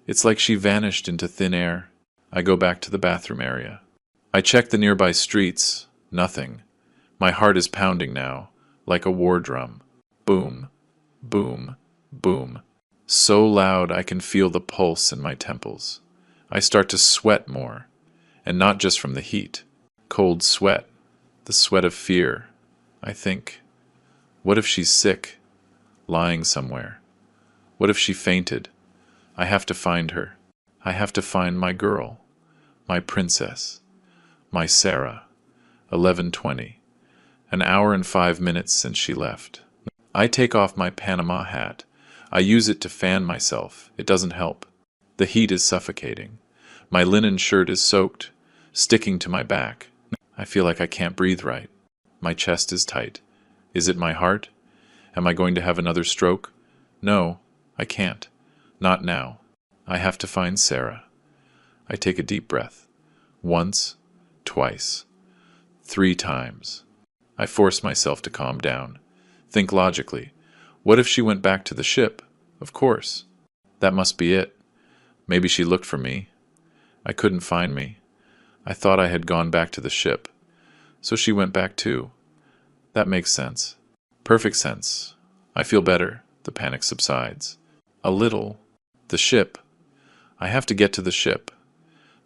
It's like she vanished into thin air. I go back to the bathroom area. I check the nearby streets. Nothing. My heart is pounding now, like a war drum. Boom, boom, boom. So loud I can feel the pulse in my temples. I start to sweat more, and not just from the heat. Cold sweat, the sweat of fear. I think, what if she's sick, lying somewhere? What if she fainted? I have to find her. I have to find my girl, my princess, my Sarah. 11:20. An hour and 5 minutes since she left. I take off my Panama hat. I use it to fan myself. It doesn't help. The heat is suffocating. My linen shirt is soaked, sticking to my back. I feel like I can't breathe right. My chest is tight. Is it my heart? Am I going to have another stroke? No, I can't. Not now. I have to find Sarah. I take a deep breath. Once, twice, 3 times. I force myself to calm down. Think logically. What if she went back to the ship? Of course. That must be it. Maybe she looked for me. I couldn't find me. I thought I had gone back to the ship. So she went back too. That makes sense. Perfect sense. I feel better. The panic subsides. A little. The ship. I have to get to the ship.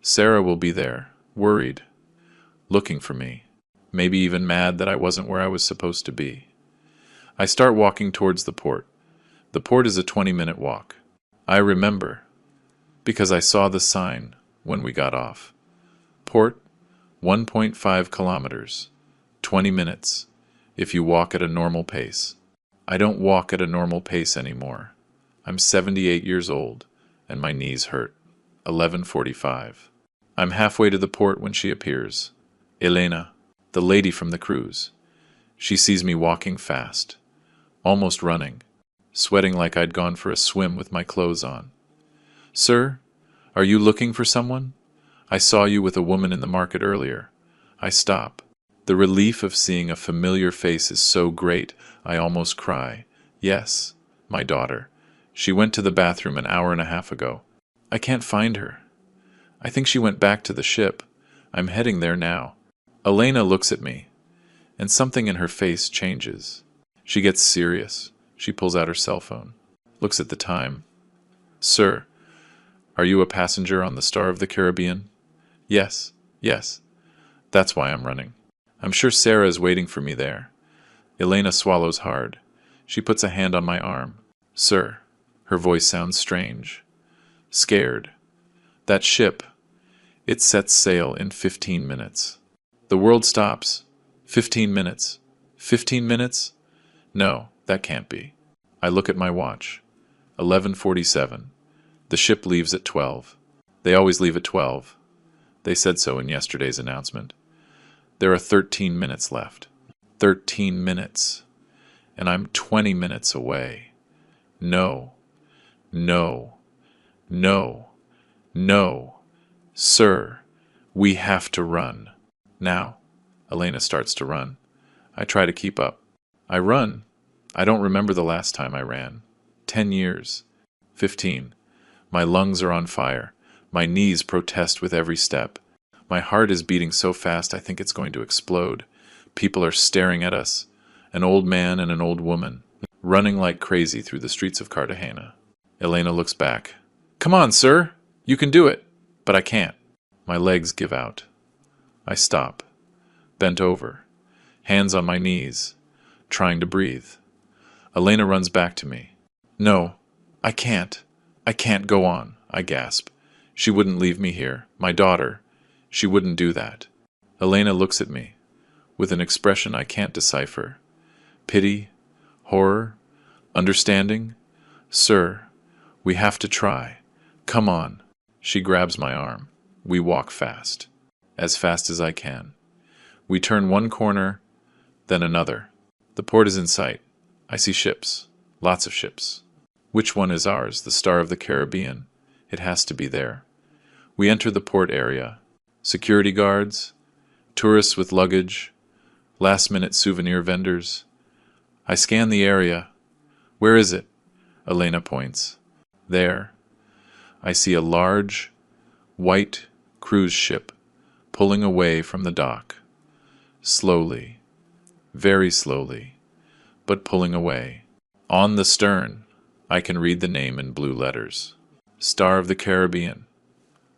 Sarah will be there, worried, looking for me, maybe even mad that I wasn't where I was supposed to be. I start walking towards the port. The port is a 20-minute walk. I remember, because I saw the sign when we got off. Port, 1.5 kilometers, 20 minutes, if you walk at a normal pace. I don't walk at a normal pace anymore. I'm 78 years old, and my knees hurt. 11:45. I'm halfway to the port when she appears. Elena, the lady from the cruise. She sees me walking fast, almost running, sweating like I'd gone for a swim with my clothes on. Sir, are you looking for someone? I saw you with a woman in the market earlier. I stop. The relief of seeing a familiar face is so great, I almost cry. Yes, my daughter. She went to the bathroom an hour and a half ago. I can't find her. I think she went back to the ship. I'm heading there now. Elena looks at me, and something in her face changes. She gets serious. She pulls out her cell phone, looks at the time. Sir, are you a passenger on the Star of the Caribbean? Yes, yes. That's why I'm running. I'm sure Sarah is waiting for me there. Elena swallows hard. She puts a hand on my arm. Sir. Her voice sounds strange. Scared. That ship. It sets sail in 15 minutes. The world stops. 15 minutes. 15 minutes? No, that can't be. I look at my watch. 11:47. The ship leaves at 12. They always leave at 12. They said so in yesterday's announcement. There are 13 minutes left. 13 minutes. And I'm 20 minutes away. No. No. No. No. Sir, we have to run. Now. Elena starts to run. I try to keep up. I run. I don't remember the last time I ran. 10 years. 15. My lungs are on fire. My knees protest with every step. My heart is beating so fast I think it's going to explode. People are staring at us. An old man and an old woman, running like crazy through the streets of Cartagena. Elena looks back. Come on, sir! You can do it! But I can't. My legs give out. I stop. Bent over. Hands on my knees. Trying to breathe. Elena runs back to me. No, I can't. I can't go on, I gasp. She wouldn't leave me here. My daughter. She wouldn't do that. Elena looks at me, with an expression I can't decipher. Pity, horror, understanding. Sir, we have to try. Come on. She grabs my arm. We walk fast as I can. We turn one corner, then another. The port is in sight. I see ships, lots of ships. Which one is ours, the Star of the Caribbean? It has to be there. We enter the port area. Security guards, tourists with luggage, last-minute souvenir vendors. I scan the area. Where is it? Elena points. There. I see a large, white cruise ship pulling away from the dock. Slowly, very slowly, but pulling away. On the stern, I can read the name in blue letters. Star of the Caribbean.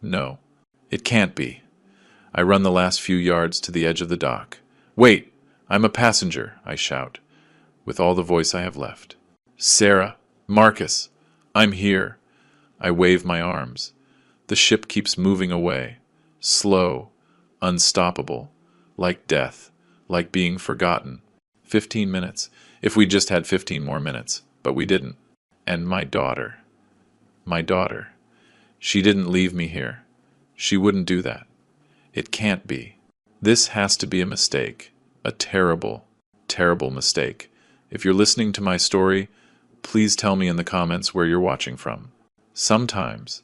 No, it can't be. I run the last few yards to the edge of the dock. Wait! I'm a passenger, I shout, with all the voice I have left. Sarah! Marcus! I'm here! I wave my arms. The ship keeps moving away. Slow, unstoppable, like death, like being forgotten. 15 minutes. If we just had 15 more minutes. But we didn't. And my daughter. My daughter. She didn't leave me here. She wouldn't do that. It can't be. This has to be a mistake. A terrible, terrible mistake. If you're listening to my story, please tell me in the comments where you're watching from. Sometimes,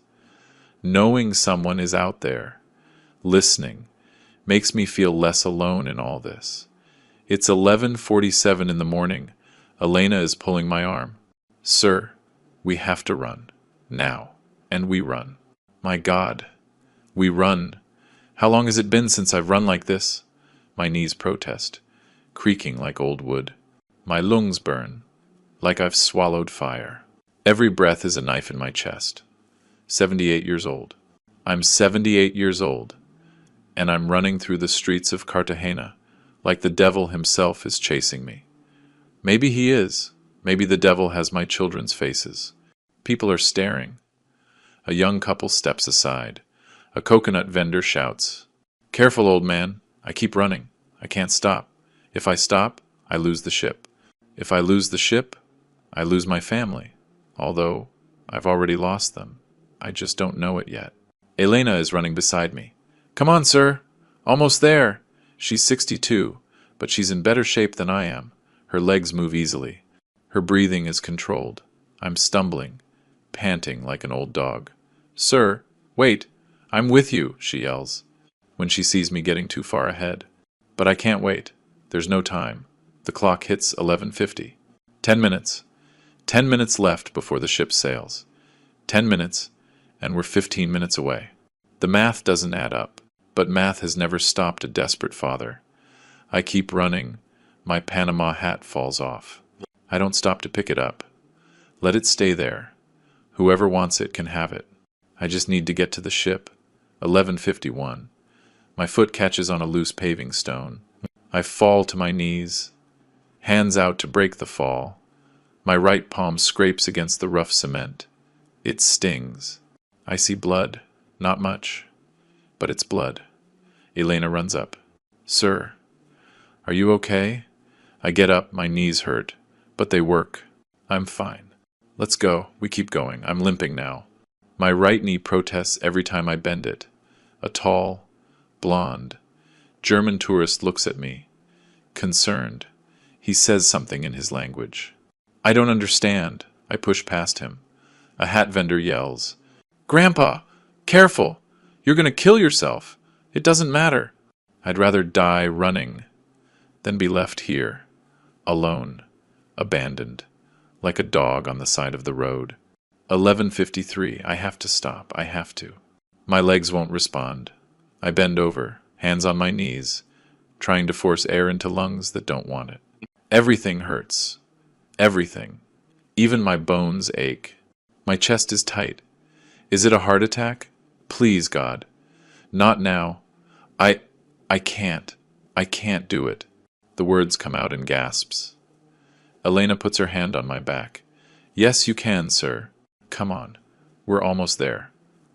knowing someone is out there, listening, makes me feel less alone in all this. It's 11:47 in the morning. Elena is pulling my arm. Sir, we have to run. Now. And we run. My God. We run. How long has it been since I've run like this? My knees protest, creaking like old wood. My lungs burn, like I've swallowed fire. Every breath is a knife in my chest. 78 years old. I'm 78 years old, and I'm running through the streets of Cartagena like the devil himself is chasing me. Maybe he is. Maybe the devil has my children's faces. People are staring. A young couple steps aside. A coconut vendor shouts, Careful, old man. I keep running. I can't stop. If I stop, I lose the ship. If I lose the ship, I lose my family. Although, I've already lost them. I just don't know it yet. Elena is running beside me. Come on, sir. Almost there. She's 62, but she's in better shape than I am. Her legs move easily. Her breathing is controlled. I'm stumbling, panting like an old dog. Sir, wait. I'm with you, she yells, when she sees me getting too far ahead. But I can't wait. There's no time. The clock hits 11:50. 10 minutes. 10 minutes left before the ship sails. 10 minutes, and we're 15 minutes away. The math doesn't add up, but math has never stopped a desperate father. I keep running. My Panama hat falls off. I don't stop to pick it up. Let it stay there. Whoever wants it can have it. I just need to get to the ship. 11:51. My foot catches on a loose paving stone. I fall to my knees, hands out to break the fall. My right palm scrapes against the rough cement. It stings. I see blood. Not much, but it's blood. Elena runs up. Sir, are you okay? I get up, my knees hurt, but they work. I'm fine. Let's go. We keep going. I'm limping now. My right knee protests every time I bend it. A tall, blonde, German tourist looks at me, concerned. He says something in his language. I don't understand. I push past him. A hat vendor yells, Grandpa, careful! You're going to kill yourself. It doesn't matter. I'd rather die running than be left here, alone, abandoned, like a dog on the side of the road. 11:53. I have to stop. I have to. My legs won't respond. I bend over, hands on my knees, trying to force air into lungs that don't want it. Everything hurts. Everything. Even my bones ache. My chest is tight. Is it a heart attack? Please, God. Not now. I can't. I can't do it. The words come out in gasps. Elena puts her hand on my back. Yes, you can, sir. Come on. We're almost there.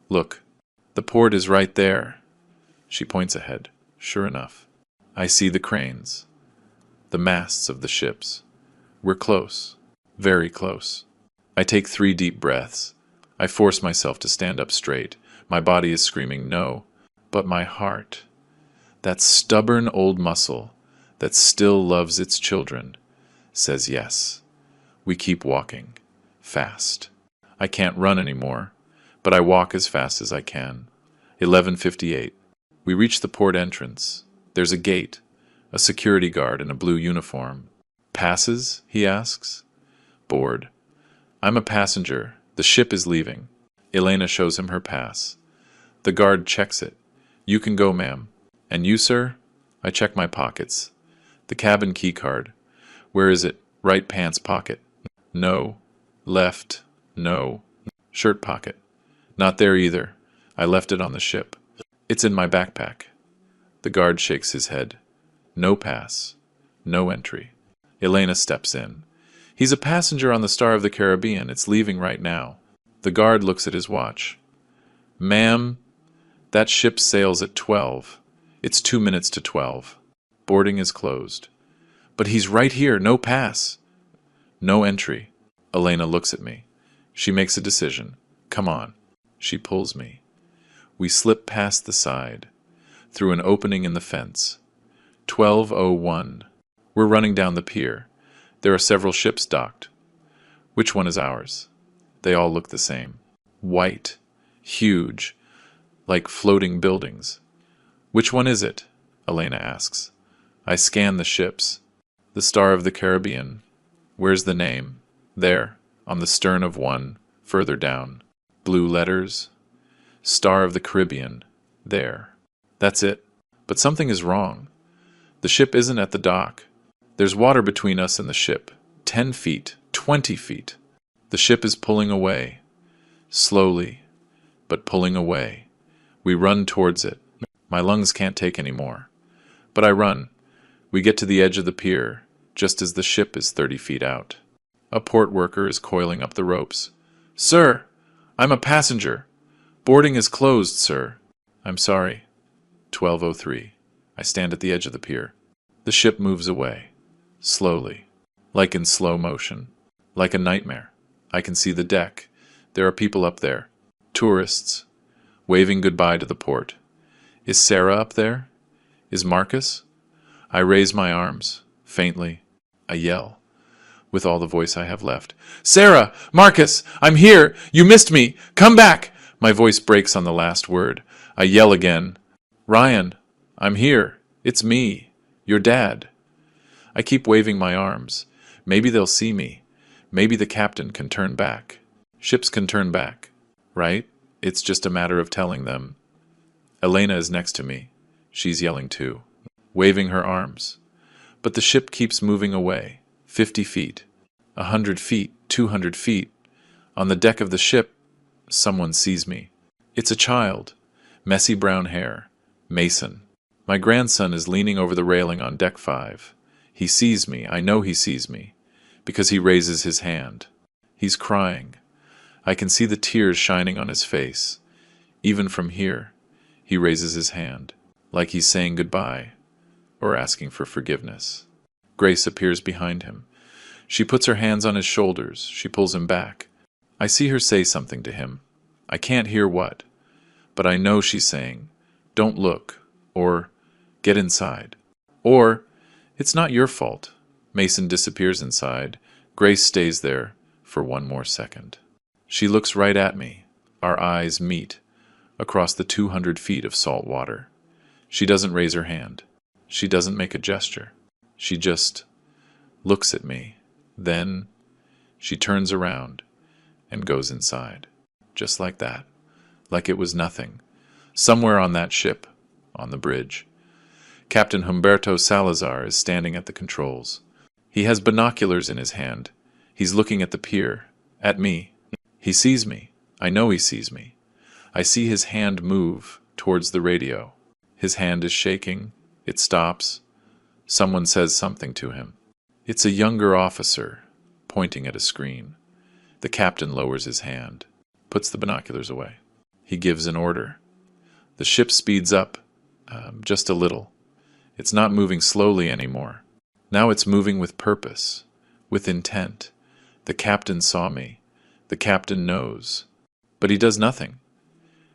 Look. The port is right there. She points ahead. Sure enough. I see the cranes. The masts of the ships. We're close. Very close. I take 3 deep breaths. I force myself to stand up straight. My body is screaming no. But my heart, that stubborn old muscle that still loves its children, says yes. We keep walking. Fast. I can't run anymore, but I walk as fast as I can. 11:58. We reach the port entrance. There's a gate. A security guard in a blue uniform. Passes? He asks. Bored. I'm a passenger. The ship is leaving. Elena shows him her pass. The guard checks it. You can go, ma'am. And you, sir? I check my pockets. The cabin key card. Where is it? Right pants pocket. No. Left. No. Shirt pocket. Not there either. I left it on the ship. It's in my backpack. The guard shakes his head. No pass. No entry. Elena steps in. He's a passenger on the Star of the Caribbean. It's leaving right now. The guard looks at his watch. Ma'am, that ship sails at 12. It's 2 minutes to 12. Boarding is closed. But he's right here. No pass. No entry. Elena looks at me. She makes a decision. Come on. She pulls me. We slip past the side, through an opening in the fence. 12:01. We're running down the pier. There are several ships docked. Which one is ours? They all look the same. White. Huge. Like floating buildings. Which one is it? Elena asks. I scan the ships. The Star of the Caribbean. Where's the name? There, on the stern of one, further down. Blue letters. Star of the Caribbean. There. That's it. But something is wrong. The ship isn't at the dock. There's water between us and the ship. 10 feet. 20 feet. The ship is pulling away. Slowly, but pulling away. We run towards it. My lungs can't take any more. But I run. We get to the edge of the pier, just as the ship is 30 feet out. A port worker is coiling up the ropes. Sir, I'm a passenger. Boarding is closed, sir. I'm sorry. 12:03. I stand at the edge of the pier. The ship moves away. Slowly. Like in slow motion. Like a nightmare. I can see the deck. There are people up there. Tourists. Waving goodbye to the port. Is Sarah up there? Is Marcus? I raise my arms. Faintly. I yell. With all the voice I have left. Sarah! Marcus! I'm here! You missed me! Come back! My voice breaks on the last word. I yell again. Ryan! I'm here. It's me. Your dad. I keep waving my arms. Maybe they'll see me. Maybe the captain can turn back. Ships can turn back. Right? It's just a matter of telling them. Elena is next to me. She's yelling too. Waving her arms. But the ship keeps moving away. 50 feet. 100 feet. 200 feet. On the deck of the ship, someone sees me. It's a child. Messy brown hair. Mason. My grandson is leaning over the railing on deck 5. He sees me, I know he sees me, because he raises his hand. He's crying. I can see the tears shining on his face. Even from here, he raises his hand, like he's saying goodbye, or asking for forgiveness. Grace appears behind him. She puts her hands on his shoulders. She pulls him back. I see her say something to him. I can't hear what, but I know she's saying, "Don't look," or "Get inside," or "It's not your fault." Mason disappears inside. Grace stays there for one more second. She looks right at me. Our eyes meet across the 200 feet of salt water. She doesn't raise her hand. She doesn't make a gesture. She just looks at me. Then she turns around and goes inside. Just like that. Like it was nothing. Somewhere on that ship, on the bridge, Captain Humberto Salazar is standing at the controls. He has binoculars in his hand. He's looking at the pier, at me. He sees me. I know he sees me. I see his hand move towards the radio. His hand is shaking. It stops. Someone says something to him. It's a younger officer, pointing at a screen. The captain lowers his hand, puts the binoculars away. He gives an order. The ship speeds up, just a little. It's not moving slowly anymore. Now it's moving with purpose, with intent. The captain saw me. The captain knows. But he does nothing.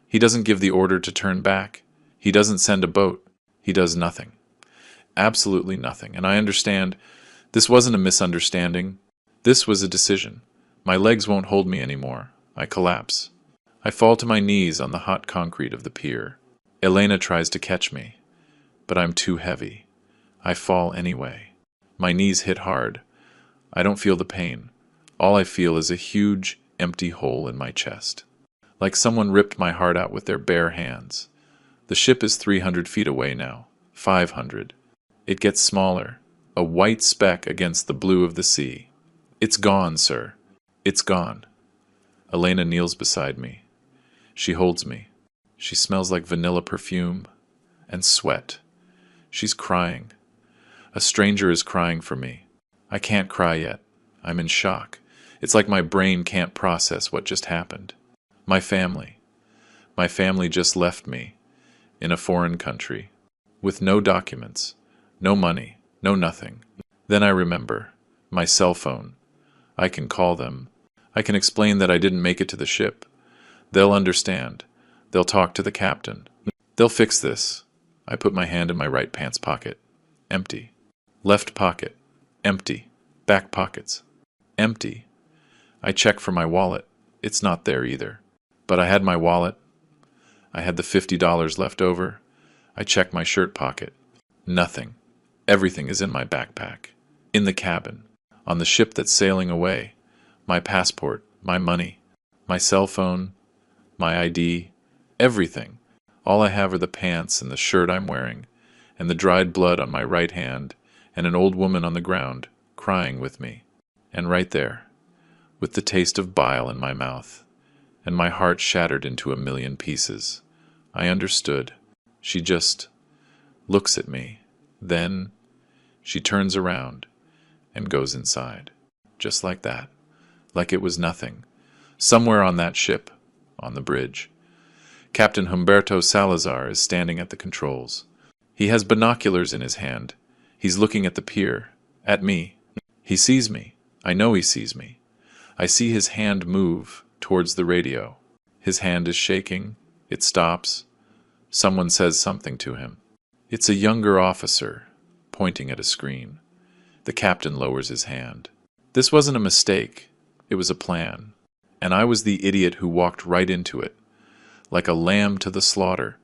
He doesn't give the order to turn back. He doesn't send a boat. He does nothing. Absolutely nothing. And I understand this wasn't a misunderstanding. This was a decision. My legs won't hold me anymore. I collapse. I fall to my knees on the hot concrete of the pier. Elena tries to catch me, but I'm too heavy. I fall anyway. My knees hit hard. I don't feel the pain. All I feel is a huge, empty hole in my chest. Like someone ripped my heart out with their bare hands. The ship is 300 feet away now. 500. It gets smaller. A white speck against the blue of the sea. It's gone, sir. It's gone. Elena kneels beside me. She holds me. She smells like vanilla perfume and sweat. She's crying. A stranger is crying for me. I can't cry yet. I'm in shock. It's like my brain can't process what just happened. My family. My family just left me in a foreign country with no documents, no money, no nothing. Then I remember my cell phone. I can call them. I can explain that I didn't make it to the ship. They'll understand. They'll talk to the captain. They'll fix this. I put my hand in my right pants pocket. Empty. Left pocket. Empty. Back pockets. Empty. I check for my wallet. It's not there either. But I had my wallet. I had the $50 left over. I check my shirt pocket. Nothing. Everything is in my backpack. In the cabin. On the ship that's sailing away. My passport. My money. My cell phone. My ID. Everything. All I have are the pants and the shirt I'm wearing, and the dried blood on my right hand, and an old woman on the ground, crying with me. And right there, with the taste of bile in my mouth, and my heart shattered into a million pieces, I understood. She just looks at me. Then she turns around and goes inside. Just like that. Like it was nothing. Somewhere on that ship, on the bridge, Captain Humberto Salazar is standing at the controls. He has binoculars in his hand. He's looking at the pier, at me. He sees me. I know he sees me. I see his hand move towards the radio. His hand is shaking. It stops. Someone says something to him. It's a younger officer, pointing at a screen. The captain lowers his hand. This wasn't a mistake. It was a plan. And I was the idiot who walked right into it, like a lamb to the slaughter.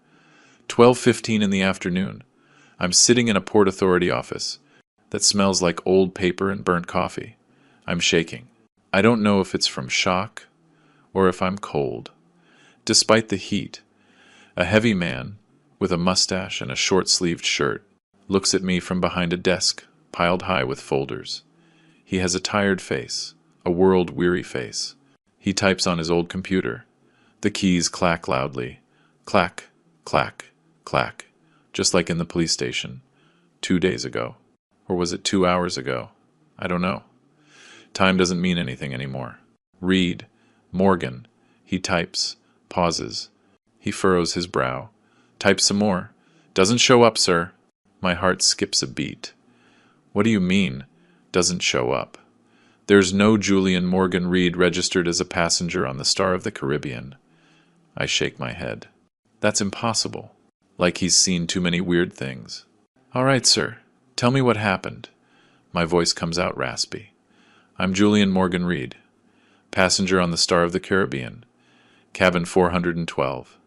12:15 in the afternoon. I'm sitting in a Port Authority office that smells like old paper and burnt coffee. I'm shaking. I don't know if it's from shock or if I'm cold. Despite the heat, a heavy man with a mustache and a short-sleeved shirt looks at me from behind a desk piled high with folders. He has a tired face, a world-weary face. He types on his old computer. The keys clack loudly. Clack, clack, clack. just like in the police station, 2 days ago. Or was it 2 hours ago? I don't know. Time doesn't mean anything anymore. Reed, Morgan. He types, pauses. He furrows his brow. Types some more. Doesn't show up, sir. My heart skips a beat. What do you mean, doesn't show up? There's no Julian Morgan Reed registered as a passenger on the Star of the Caribbean. I shake my head. That's impossible. Like he's seen too many weird things. All right, sir. Tell me what happened. My voice comes out raspy. I'm Julian Morgan Reed, passenger on the Star of the Caribbean, cabin 412.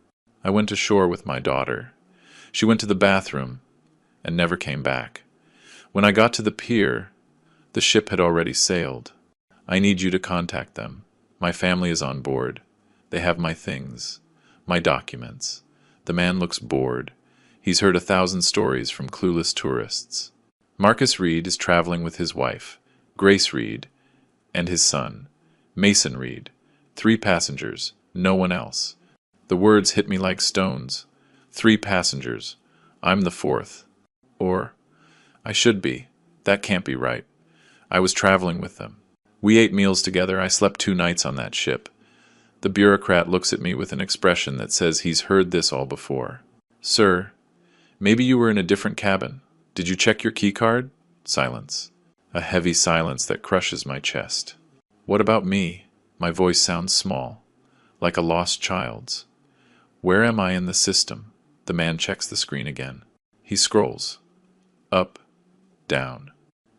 I went ashore with my daughter. She went to the bathroom and never came back. When I got to the pier, the ship had already sailed. I need you to contact them. My family is on board. They have my things, my documents. The man looks bored. He's heard 1,000 stories from clueless tourists. Marcus Reed is traveling with his wife, Grace Reed, and his son, Mason Reed. 3 passengers, no one else. The words hit me like stones. 3 passengers. I'm the 4th. Or, I should be. That can't be right. I was traveling with them. We ate meals together. I slept 2 nights on that ship. The bureaucrat looks at me with an expression that says he's heard this all before. Sir, maybe you were in a different cabin. Did you check your key card? Silence. A heavy silence that crushes my chest. What about me? My voice sounds small, like a lost child's. Where am I in the system? The man checks the screen again. He scrolls. Up, down.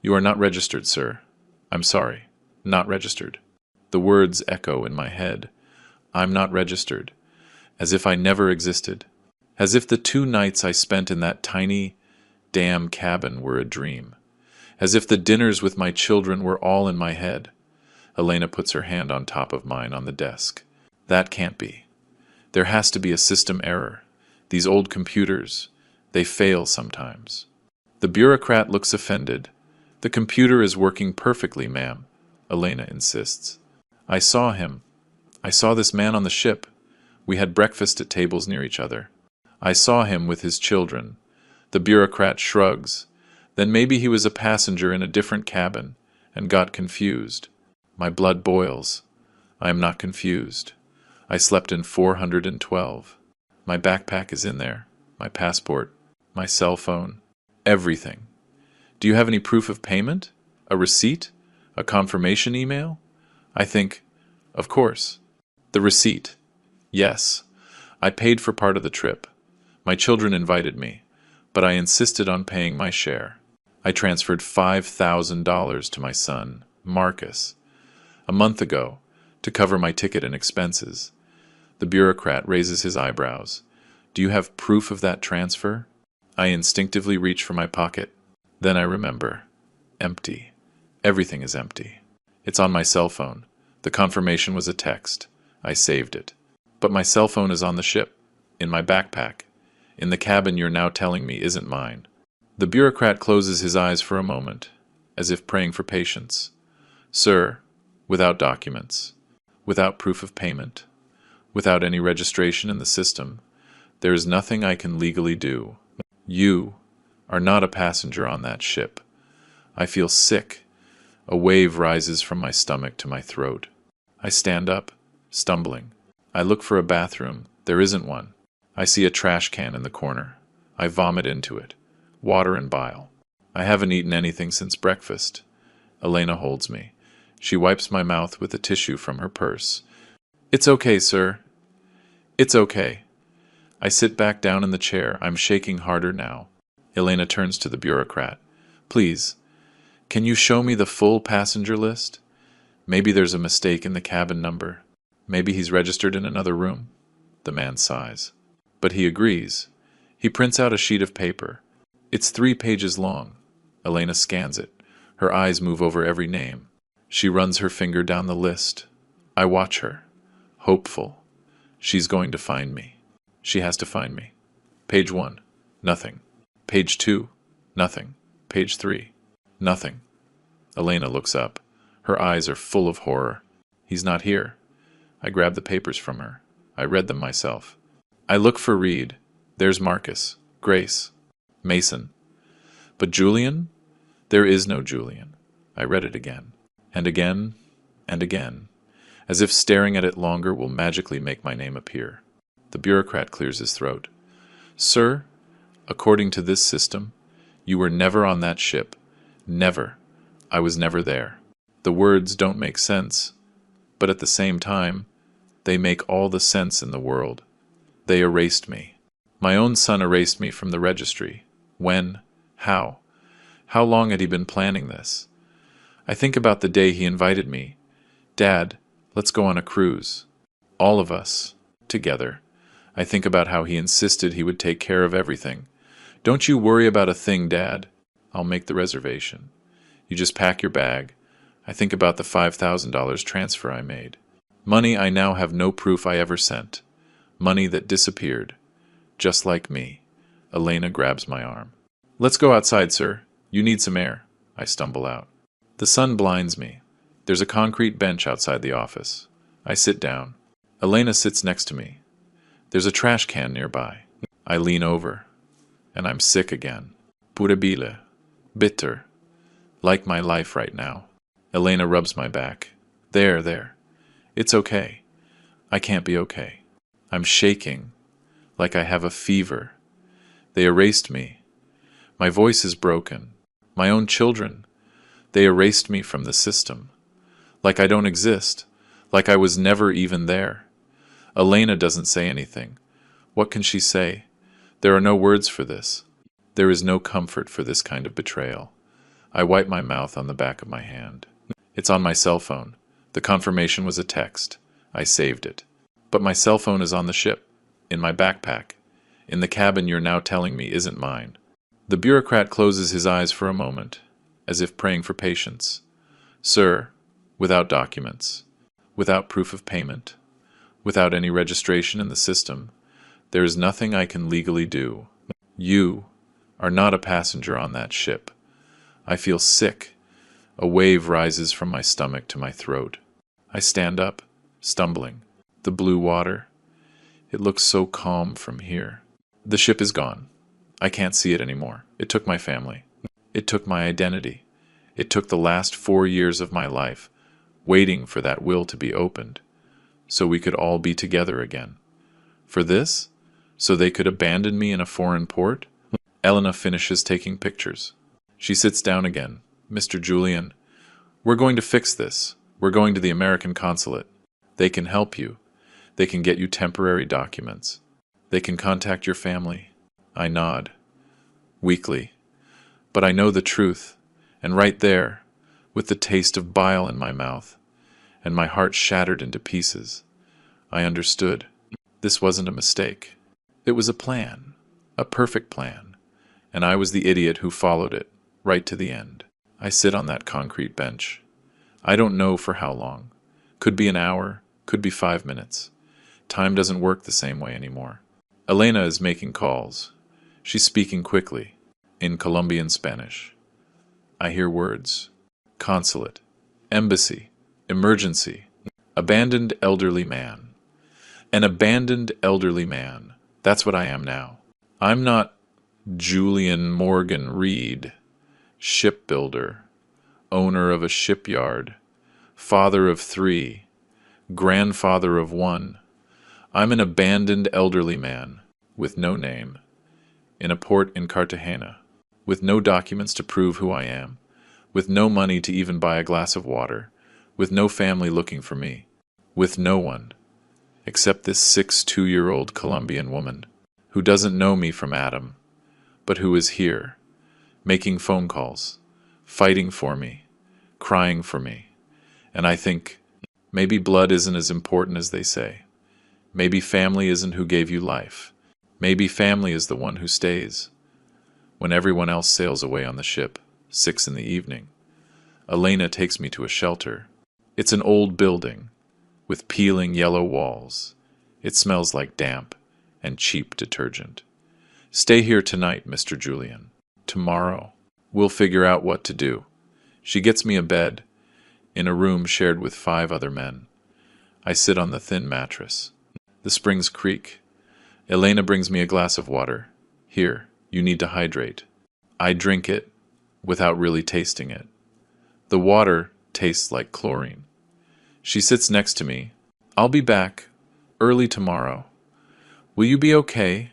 You are not registered, sir. I'm sorry. Not registered. The words echo in my head. I'm not registered. As if I never existed. As if the 2 nights I spent in that tiny, damn cabin were a dream. As if the dinners with my children were all in my head. Elena puts her hand on top of mine on the desk. That can't be. There has to be a system error. These old computers, they fail sometimes. The bureaucrat looks offended. The computer is working perfectly, ma'am, Elena insists. I saw him. I saw this man on the ship. We had breakfast at tables near each other. I saw him with his children. The bureaucrat shrugs. Then maybe he was a passenger in a different cabin and got confused. My blood boils. I am not confused. I slept in 412. My backpack is in there. My passport. My cell phone. Everything. Do you have any proof of payment? A receipt? A confirmation email? I think, of course. The receipt. Yes. I paid for part of the trip. My children invited me, but I insisted on paying my share. I transferred $5,000 to my son, Marcus, a month ago, to cover my ticket and expenses. The bureaucrat raises his eyebrows. Do you have proof of that transfer? I instinctively reach for my pocket. Then I remember. Empty. Everything is empty. It's on my cell phone. The confirmation was a text. I saved it. But my cell phone is on the ship, in my backpack, in the cabin you're now telling me isn't mine. The bureaucrat closes his eyes for a moment, as if praying for patience. Sir, without documents, without proof of payment, without any registration in the system, there is nothing I can legally do. You are not a passenger on that ship. I feel sick. A wave rises from my stomach to my throat. I stand up, stumbling. I look for a bathroom. There isn't one. I see a trash can in the corner. I vomit into it. Water and bile. I haven't eaten anything since breakfast. Elena holds me. She wipes my mouth with a tissue from her purse. It's okay, sir. It's okay. I sit back down in the chair. I'm shaking harder now. Elena turns to the bureaucrat. Please, can you show me the full passenger list? Maybe there's a mistake in the cabin number. Maybe he's registered in another room. The man sighs. But he agrees. He prints out a sheet of paper. It's 3 pages long. Elena scans it. Her eyes move over every name. She runs her finger down the list. I watch her. Hopeful. She's going to find me. She has to find me. Page 1. Nothing. Page 2. Nothing. Page 3. Nothing. Elena looks up. Her eyes are full of horror. He's not here. I grab the papers from her. I read them myself. I look for Reed. There's Marcus. Grace. Mason. But Julian? There is no Julian. I read it again, and again, and again, as if staring at it longer will magically make my name appear. The bureaucrat clears his throat. Sir, according to this system, you were never on that ship. Never. I was never there. The words don't make sense, but at the same time, they make all the sense in the world. They erased me. My own son erased me from the registry. When? How? How long had he been planning this? I think about the day he invited me. Dad, let's go on a cruise. All of us, together. I think about how he insisted he would take care of everything. Don't you worry about a thing, Dad. I'll make the reservation. You just pack your bag. I think about the $5,000 transfer I made. Money I now have no proof I ever sent. Money that disappeared. Just like me. Elena grabs my arm. Let's go outside, sir. You need some air. I stumble out. The sun blinds me. There's a concrete bench outside the office. I sit down. Elena sits next to me. There's a trash can nearby. I lean over. And I'm sick again. Puribile. Bitter. Like my life right now. Elena rubs my back. There. It's okay. I can't be okay. I'm shaking. Like I have a fever. They erased me. My voice is broken. My own children. They erased me from the system. Like I don't exist. Like I was never even there. Elena doesn't say anything. What can she say? There are no words for this. There is no comfort for this kind of betrayal. I wipe my mouth on the back of my hand. It's on my cell phone. The confirmation was a text. I saved it. But my cell phone is on the ship. In my backpack. In the cabin you're now telling me isn't mine. The bureaucrat closes his eyes for a moment, as if praying for patience. Sir, without documents, without proof of payment, without any registration in the system, there is nothing I can legally do. You are not a passenger on that ship. I feel sick. A wave rises from my stomach to my throat. I stand up, stumbling. The blue water. It looks so calm from here. The ship is gone. I can't see it anymore. It took my family. It took my identity. It took the last 4 years of my life, waiting for that will to be opened, so we could all be together again. For this? So they could abandon me in a foreign port? Elena finishes taking pictures. She sits down again. Mr. Julian, we're going to fix this. We're going to the American consulate. They can help you. They can get you temporary documents. They can contact your family. I nod. Weakly. But I know the truth. And right there, with the taste of bile in my mouth, and my heart shattered into pieces, I understood. This wasn't a mistake. It was a plan. A perfect plan. And I was the idiot who followed it, right to the end. I sit on that concrete bench. I don't know for how long. Could be an hour, could be 5 minutes. Time doesn't work the same way anymore. Elena is making calls. She's speaking quickly, in Colombian Spanish. I hear words. Consulate. Embassy. Emergency. Abandoned elderly man. An abandoned elderly man. That's what I am now. I'm not Julian Morgan Reed, shipbuilder, owner of a shipyard, father of 3, grandfather of 1. I'm an abandoned elderly man, with no name, in a port in Cartagena, with no documents to prove who I am, with no money to even buy a glass of water, with no family looking for me, with no one, except this 2-year-old Colombian woman, who doesn't know me from Adam, but who is here, making phone calls, fighting for me, crying for me. And I think, maybe blood isn't as important as they say. Maybe family isn't who gave you life. Maybe family is the one who stays. When everyone else sails away on the ship, 6 in the evening, Elena takes me to a shelter. It's an old building, with peeling yellow walls. It smells like damp and cheap detergent. Stay here tonight, Mr. Julian. Tomorrow, we'll figure out what to do. She gets me a bed, in a room shared with 5 other men. I sit on the thin mattress. The springs creak. Elena brings me a glass of water. Here, You need to hydrate. I drink it without really tasting it. The water tastes like chlorine. She sits next to me. I'll be back early tomorrow. Will you be okay?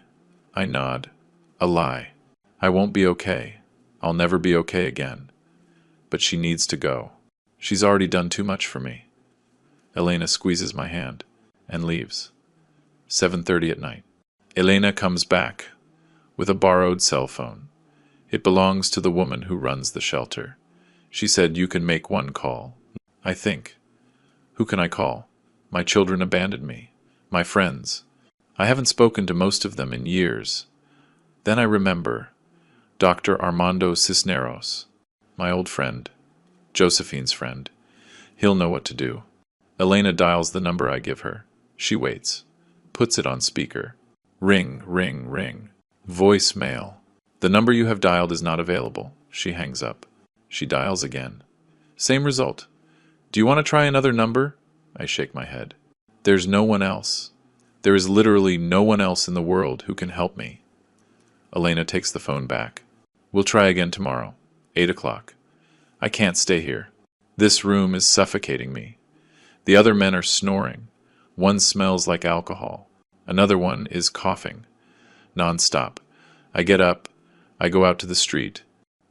I nod. A lie. I won't be okay. I'll never be okay again. But she needs to go. She's already done too much for me. Elena squeezes my hand and leaves. 7:30 at night. Elena comes back with a borrowed cell phone. It belongs to the woman who runs the shelter. She said you can make one call. I think. Who can I call? My children abandoned me. My friends. I haven't spoken to most of them in years. Then I remember Dr. Armando Cisneros, my old friend, Josephine's friend. He'll know what to do. Elena dials the number I give her. She waits. Puts it on speaker. Ring, ring, ring. Voicemail. The number you have dialed is not available. She hangs up. She dials again. Same result. Do you want to try another number? I shake my head. There's no one else. There is literally no one else in the world who can help me. Elena takes the phone back. We'll try again tomorrow. 8 o'clock. I can't stay here. This room is suffocating me. The other men are snoring. One smells like alcohol. Another one is coughing. Non-stop. I get up. I go out to the street.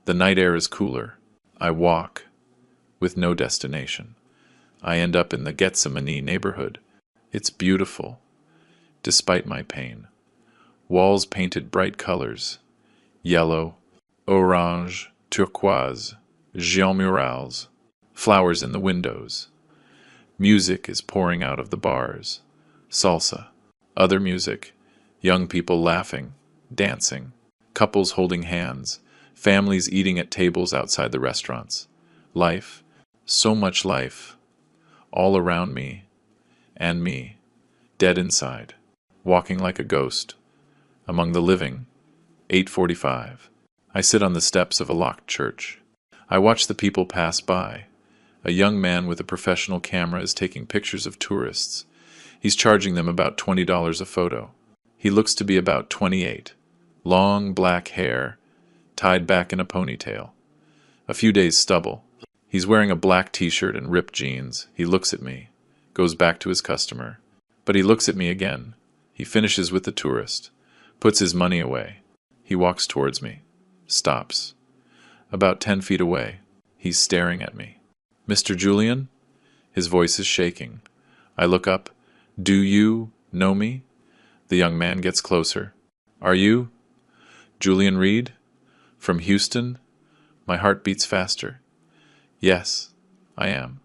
The night air is cooler. I walk. With no destination. I end up in the Gethsemane neighborhood. It's beautiful. Despite my pain. Walls painted bright colors. Yellow, orange, turquoise, Jean murals. Flowers in the windows. Music is pouring out of the bars. Salsa. Other music. Young people laughing, dancing. Couples holding hands. Families eating at tables outside the restaurants. Life. So much life. All around me. And me. Dead inside. Walking like a ghost. Among the living. 8:45. I sit on the steps of a locked church. I watch the people pass by. A young man with a professional camera is taking pictures of tourists. He's charging them about $20 a photo. He looks to be about 28. Long black hair, tied back in a ponytail. A few days stubble. He's wearing a black t-shirt and ripped jeans. He looks at me, goes back to his customer. But he looks at me again. He finishes with the tourist, puts his money away. He walks towards me, stops. About 10 feet away, he's staring at me. Mr. Julian? His voice is shaking. I look up. Do you know me? The young man gets closer. Are you? Julian Reed? From Houston? My heart beats faster. Yes, I am.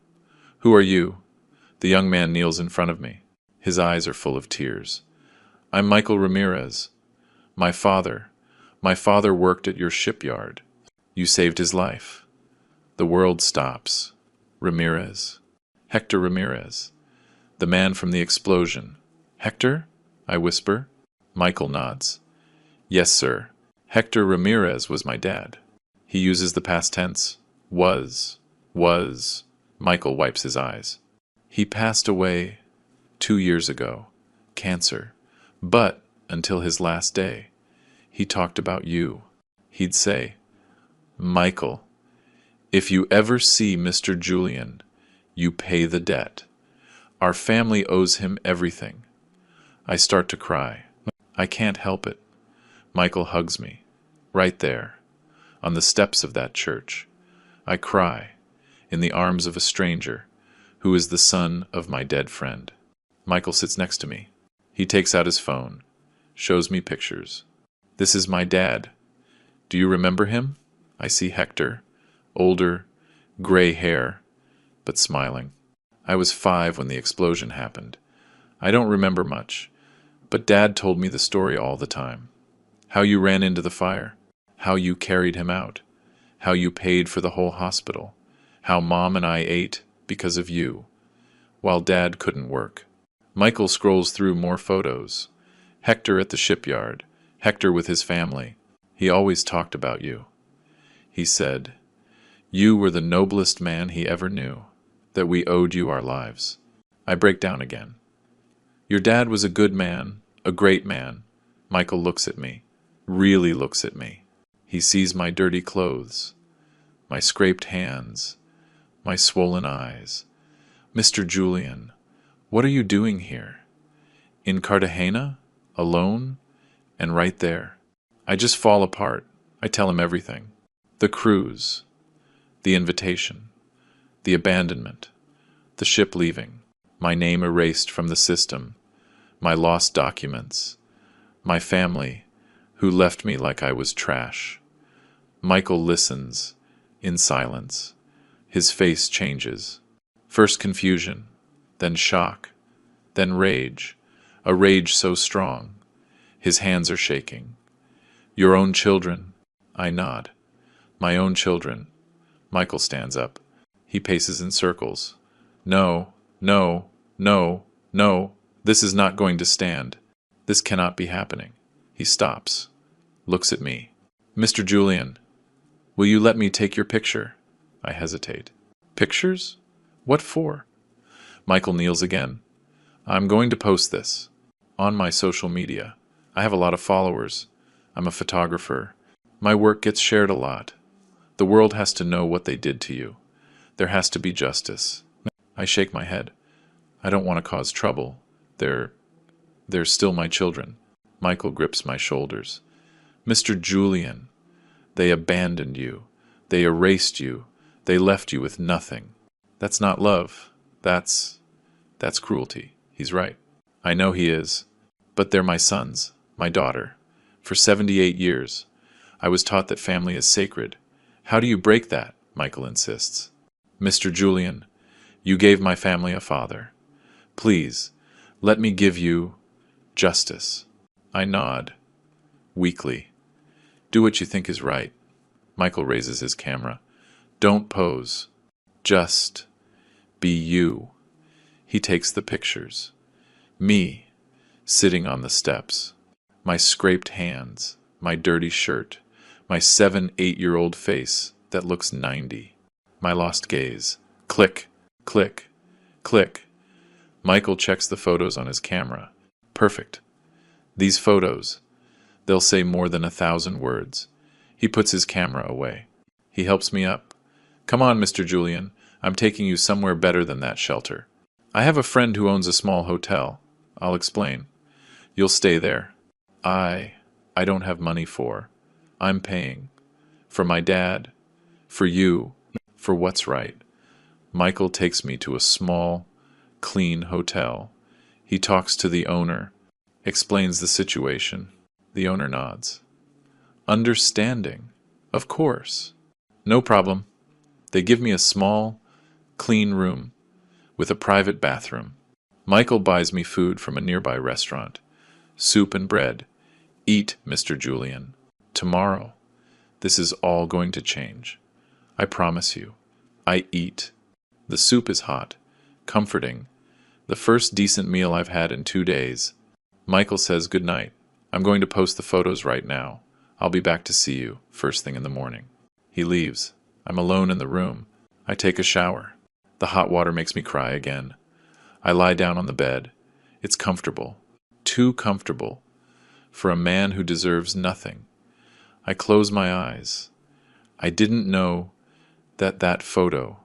Who are you? The young man kneels in front of me. His eyes are full of tears. I'm Michael Ramirez. My father worked at your shipyard. You saved his life. The world stops. Ramirez. Hector Ramirez. The man from the explosion. Hector? I whisper. Michael nods. Yes, sir. Hector Ramirez was my dad. He uses the past tense. Was. Michael wipes his eyes. He passed away 2 years ago. Cancer. But until his last day, he talked about you. He'd say, Michael, if you ever see Mr. Julian, you pay the debt. Our family owes him everything. I start to cry. I can't help it. Michael hugs me. Right there, on the steps of that church. I cry, in the arms of a stranger, who is the son of my dead friend. Michael sits next to me. He takes out his phone, shows me pictures. This is my dad. Do you remember him? I see Hector, older, gray hair, but smiling. I was 5 when the explosion happened. I don't remember much, but Dad told me the story all the time. How you ran into the fire, how you carried him out, how you paid for the whole hospital, how Mom and I ate because of you, while Dad couldn't work. Michael scrolls through more photos. Hector at the shipyard, Hector with his family. He always talked about you. He said, you were the noblest man he ever knew, that we owed you our lives. I break down again. Your dad was a good man, a great man. Michael looks at me. really looks at me. He sees my dirty clothes, my scraped hands, my swollen eyes. Mr. Julian, what are you doing here? In Cartagena? Alone? And right there. I just fall apart. I tell him everything. The cruise, the invitation, the abandonment, the ship leaving, my name erased from the system, my lost documents, my family, who left me like I was trash. Michael listens, in silence. His face changes. First confusion, then shock, then rage, a rage so strong. His hands are shaking. Your own children? I nod. My own children. Michael stands up. He paces in circles. No, no, no, no. This is not going to stand. This cannot be happening. He stops, looks at me. Mr. Julian, will you let me take your picture? I hesitate. Pictures? What for? Michael kneels again. I'm going to post this on my social media. I have a lot of followers. I'm a photographer. My work gets shared a lot. The world has to know what they did to you. There has to be justice. I shake my head. I don't want to cause trouble. They're still my children. Michael grips my shoulders. Mr. Julian, they abandoned you. They erased you. They left you with nothing. That's not love. That's cruelty. He's right. I know he is. But they're my sons, my daughter. For 78 years, I was taught that family is sacred. How do you break that? Michael insists. Mr. Julian, you gave my family a father. Please, let me give you justice. I nod, weakly. Do what you think is right. Michael raises his camera. Don't pose. Just be you. He takes the pictures. Me, sitting on the steps. My scraped hands, my dirty shirt, my 7-8-year-old face that looks 90. My lost gaze. Click, click, click. Michael checks the photos on his camera. Perfect. These photos, they'll say more than 1,000 words. He puts his camera away. He helps me up. Come on, Mr. Julian. I'm taking you somewhere better than that shelter. I have a friend who owns a small hotel. I'll explain. You'll stay there. I don't have money for. I'm paying. For my dad. For you. For what's right. Michael takes me to a small, clean hotel. He talks to the owner. Explains the situation. The owner nods. Understanding. Of course. No problem. They give me a small, clean room with a private bathroom. Michael buys me food from a nearby restaurant. Soup and bread. Eat, Mr. Julian. Tomorrow, this is all going to change. I promise you. I eat. The soup is hot, comforting. The first decent meal I've had in 2 days. Michael says good night. I'm going to post the photos right now. I'll be back to see you first thing in the morning. He leaves. I'm alone in the room. I take a shower. The hot water makes me cry again. I lie down on the bed. It's comfortable. Too comfortable. For a man who deserves nothing. I close my eyes. I didn't know that photo,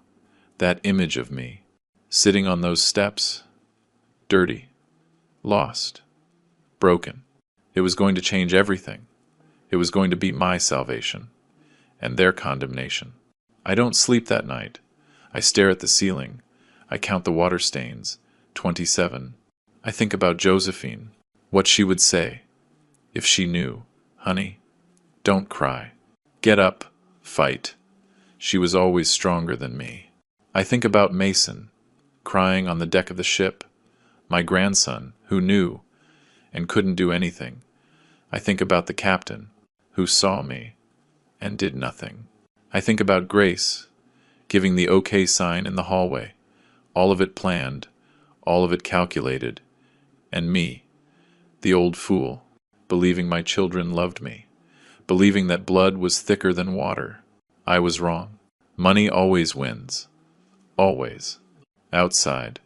that image of me, sitting on those steps, dirty, lost, broken. It was going to change everything. It was going to be my salvation and their condemnation. I don't sleep that night. I stare at the ceiling. I count the water stains, 27. I think about Josephine, what she would say if she knew. Honey, don't cry. Get up, fight. She was always stronger than me. I think about Mason, crying on the deck of the ship, my grandson, who knew and couldn't do anything. I think about the captain, who saw me and did nothing. I think about Grace, giving the okay sign in the hallway, all of it planned, all of it calculated, and me, the old fool, believing my children loved me, believing that blood was thicker than water. I was wrong. Money always wins. Always. Outside.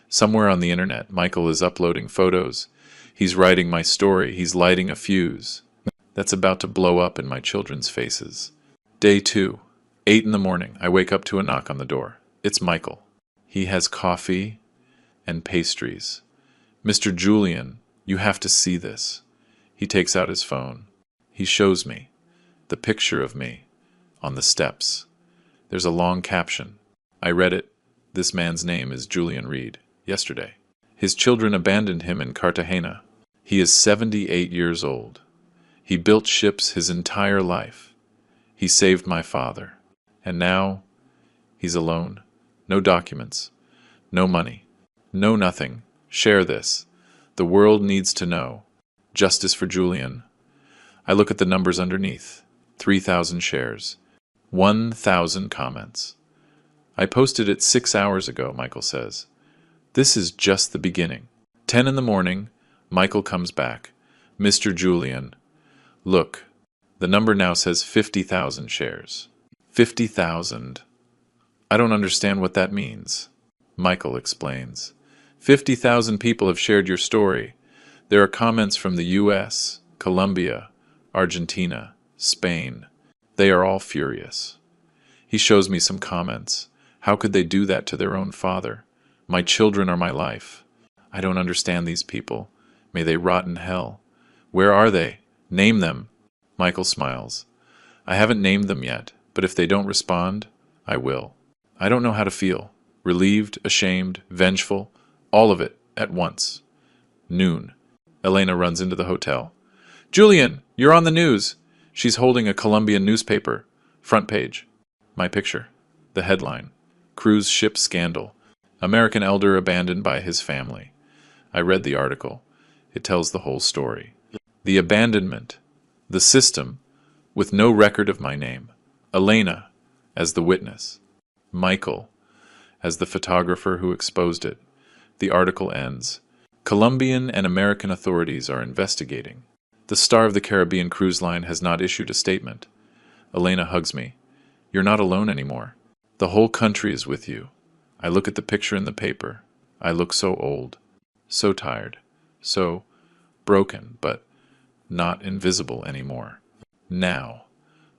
Somewhere on the internet, Michael is uploading photos. He's writing my story. He's lighting a fuse. that's about to blow up in my children's faces. Day 2. 8 in the morning. I wake up to a knock on the door. It's Michael. He has coffee and pastries. Mr. Julian, you have to see this. He takes out his phone. He shows me the picture of me on the steps. There's a long caption. I read it. This man's name is Julian Reed. Yesterday. His children abandoned him in Cartagena. He is 78 years old. He built ships his entire life. He saved my father. And now, he's alone. No documents. No money. No nothing. Share this. The world needs to know. Justice for Julian. I look at the numbers underneath. 3,000 shares. 1,000 comments. I posted it 6 hours ago, Michael says. This is just the beginning. 10 in the morning, Michael comes back. Mr. Julian. Look, the number now says 50,000 shares. 50,000. I don't understand what that means. Michael explains. 50,000 people have shared your story. There are comments from the US, Colombia, Argentina, Spain. They are all furious. He shows me some comments. How could they do that to their own father? My children are my life. I don't understand these people. May they rot in hell. Where are they? Name them. Michael smiles. I haven't named them yet, but if they don't respond, I will. I don't know how to feel. Relieved, ashamed, vengeful, all of it at once. Noon. Elena runs into the hotel. Julian, you're on the news. She's holding a Colombian newspaper. Front page. My picture. The headline. Cruise ship scandal. American elder abandoned by his family. I read the article. It tells the whole story. The abandonment. The system, with no record of my name. Elena, as the witness. Michael, as the photographer who exposed it. The article ends. Colombian and American authorities are investigating. The Star of the Caribbean cruise line has not issued a statement. Elena hugs me. You're not alone anymore. The whole country is with you. I look at the picture in the paper. I look so old, so tired, so broken, but not invisible anymore. Now,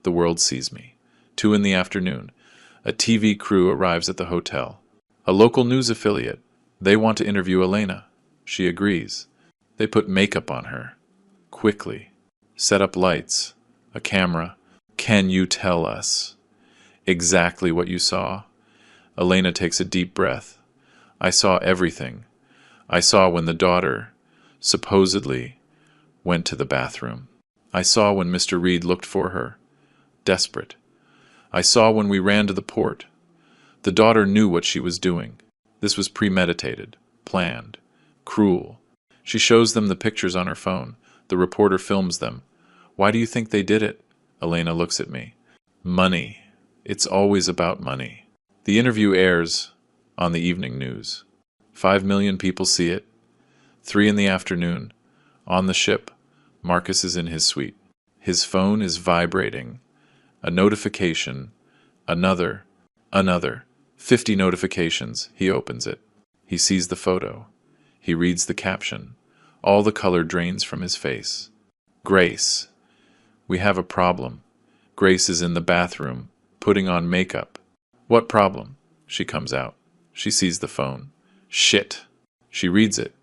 the world sees me. 2 in the afternoon. A TV crew arrives at the hotel. A local news affiliate. They want to interview Elena. She agrees. They put makeup on her. Quickly. Set up lights. A camera. Can you tell us exactly what you saw? Elena takes a deep breath. I saw everything. I saw when the daughter, supposedly, went to the bathroom. I saw when Mr. Reed looked for her, desperate. I saw when we ran to the port. The daughter knew what she was doing. This was premeditated, planned, cruel. She shows them the pictures on her phone. The reporter films them. Why do you think they did it? Elena looks at me. Money. It's always about money. The interview airs on the evening news. 5 million people see it. 3 in the afternoon. On the ship, Marcus is in his suite. His phone is vibrating. A notification. Another. 50 notifications. He opens it. He sees the photo. He reads the caption. All the color drains from his face. Grace. We have a problem. Grace is in the bathroom, putting on makeup. What problem? She comes out. She sees the phone. Shit. She reads it.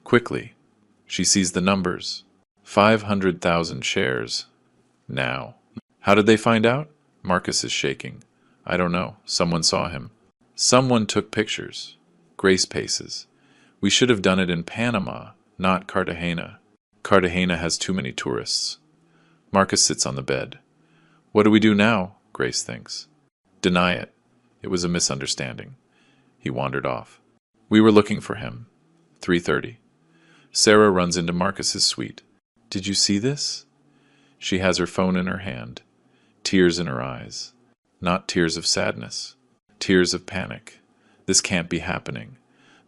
Quickly. She sees the numbers. 500,000 shares. Now. How did they find out? Marcus is shaking. I don't know. Someone saw him. Someone took pictures. Grace paces. We should have done it in Panama, not Cartagena. Cartagena has too many tourists. Marcus sits on the bed. What do we do now? Grace thinks. Deny it. It was a misunderstanding. He wandered off. We were looking for him. 3:30. Sarah runs into Marcus's suite. Did you see this? She has her phone in her hand. Tears in her eyes. Not tears of sadness. Tears of panic. This can't be happening.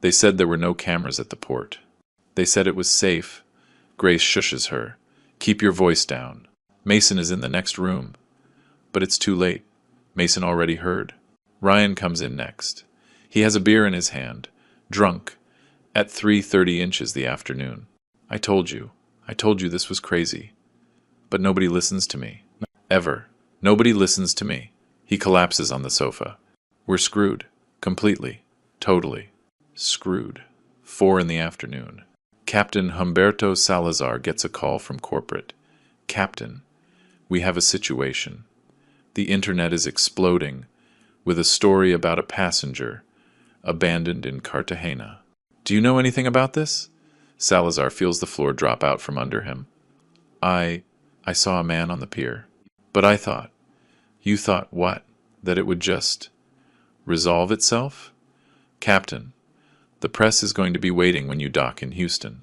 They said there were no cameras at the port. They said it was safe. Grace shushes her. Keep your voice down. Mason is in the next room. But it's too late. Mason already heard. Ryan comes in next. He has a beer in his hand. Drunk. At 3:30 the afternoon. I told you this was crazy. But nobody listens to me. Ever. Nobody listens to me. He collapses on the sofa. We're screwed. Completely. Totally. Screwed. 4 in the afternoon. Captain Humberto Salazar gets a call from corporate. Captain, we have a situation. The internet is exploding with a story about a passenger abandoned in Cartagena. Do you know anything about this? Salazar feels the floor drop out from under him. I saw a man on the pier. But I thought. You thought what? That it would just resolve itself? Captain, the press is going to be waiting when you dock in Houston.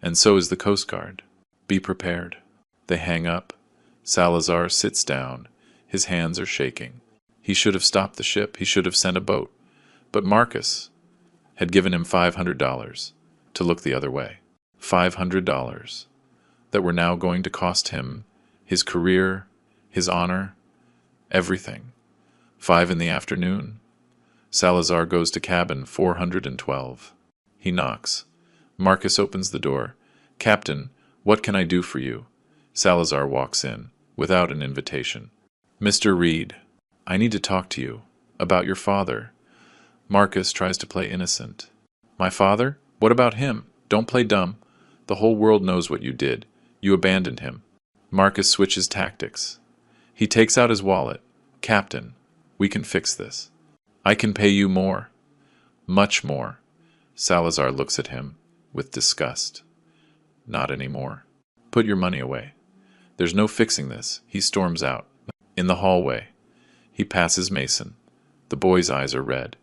And so is the Coast Guard. Be prepared. They hang up. Salazar sits down. His hands are shaking. He should have stopped the ship. He should have sent a boat. But Marcus had given him $500 to look the other way. $500 that were now going to cost him his career, his honor, everything. 5 in the afternoon. Salazar goes to cabin 412. He knocks. Marcus opens the door. Captain, what can I do for you? Salazar walks in, without an invitation. Mr. Reed, I need to talk to you about your father. Marcus tries to play innocent. My father? What about him? Don't play dumb. The whole world knows what you did. You abandoned him. Marcus switches tactics. He takes out his wallet. Captain, we can fix this. I can pay you more. Much more. Salazar looks at him with disgust. Not anymore. Put your money away. There's no fixing this. He storms out. In the hallway, he passes Mason. The boy's eyes are red.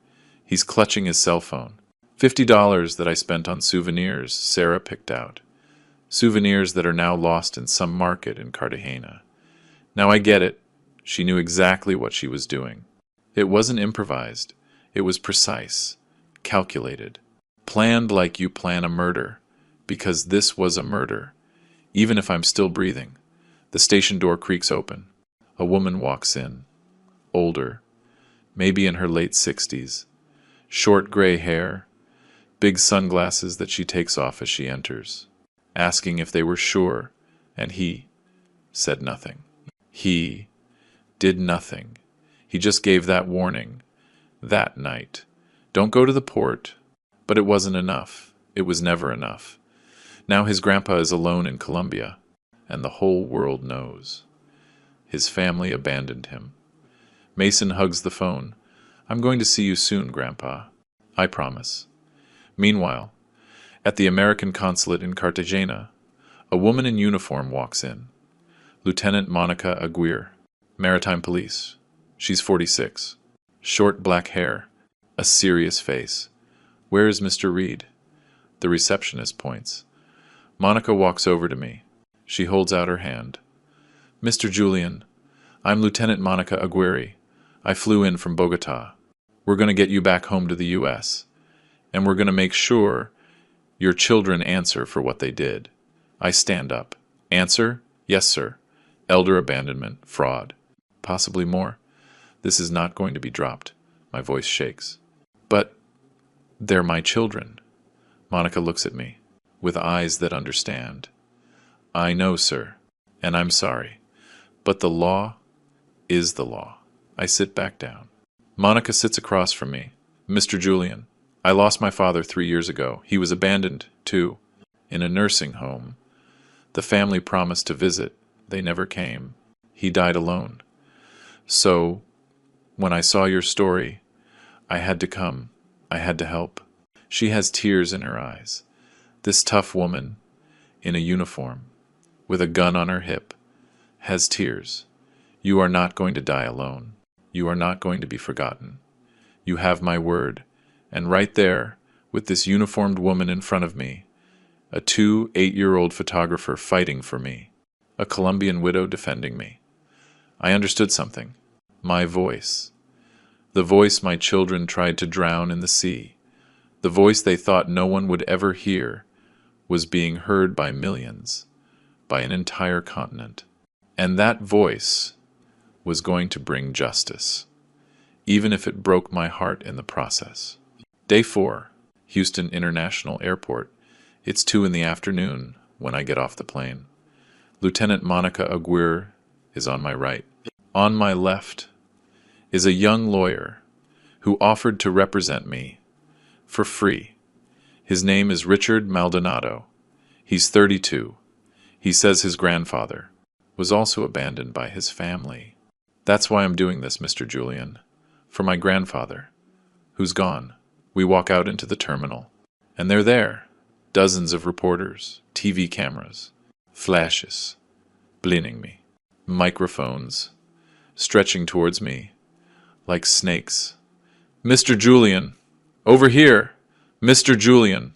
He's clutching his cell phone. $50 that I spent on souvenirs Sarah picked out. Souvenirs that are now lost in some market in Cartagena. Now I get it. She knew exactly what she was doing. It wasn't improvised. It was precise, calculated, planned like you plan a murder, because this was a murder, even if I'm still breathing. The station door creaks open. A woman walks in, older, maybe in her late 60s, short gray hair, big sunglasses that she takes off as she enters, asking if they were sure, and he said nothing. He did nothing. He just gave that warning, that night. Don't go to the port. But it wasn't enough. It was never enough. Now his grandpa is alone in Colombia, and the whole world knows. His family abandoned him. Mason hugs the phone. I'm going to see you soon, Grandpa. I promise. Meanwhile, at the American consulate in Cartagena, a woman in uniform walks in. Lieutenant Monica Aguirre, Maritime Police. She's 46. Short black hair. A serious face. Where is Mr. Reed? The receptionist points. Monica walks over to me. She holds out her hand. Mr. Julian, I'm Lieutenant Monica Aguirre. I flew in from Bogota. We're going to get you back home to the U.S., and we're going to make sure your children answer for what they did. I stand up. Answer? Yes, sir. Elder abandonment, fraud. Possibly more. This is not going to be dropped. My voice shakes. But they're my children. Monica looks at me, with eyes that understand. I know, sir, and I'm sorry. But the law is the law. I sit back down. Monica sits across from me. Mr. Julian, I lost my father 3 years ago. He was abandoned, too, in a nursing home. The family promised to visit. They never came. He died alone. So, when I saw your story, I had to come. I had to help. She has tears in her eyes. This tough woman, in a uniform, with a gun on her hip, has tears. You are not going to die alone. You are not going to be forgotten. You have my word. And right there, with this uniformed woman in front of me, a 8-year-old photographer fighting for me, a Colombian widow defending me, I understood something. My voice. The voice my children tried to drown in the sea. The voice they thought no one would ever hear was being heard by millions, by an entire continent. And that voice was going to bring justice, even if it broke my heart in the process. Day 4, Houston International Airport. It's 2 in the afternoon when I get off the plane. Lieutenant Monica Aguirre is on my right. On my left is a young lawyer who offered to represent me for free. His name is Richard Maldonado. He's 32. He says his grandfather was also abandoned by his family. That's why I'm doing this, Mr. Julian. For my grandfather, who's gone. We walk out into the terminal, and they're there. Dozens of reporters, TV cameras, flashes, blinking me, microphones, stretching towards me like snakes. Mr. Julian, over here, Mr. Julian.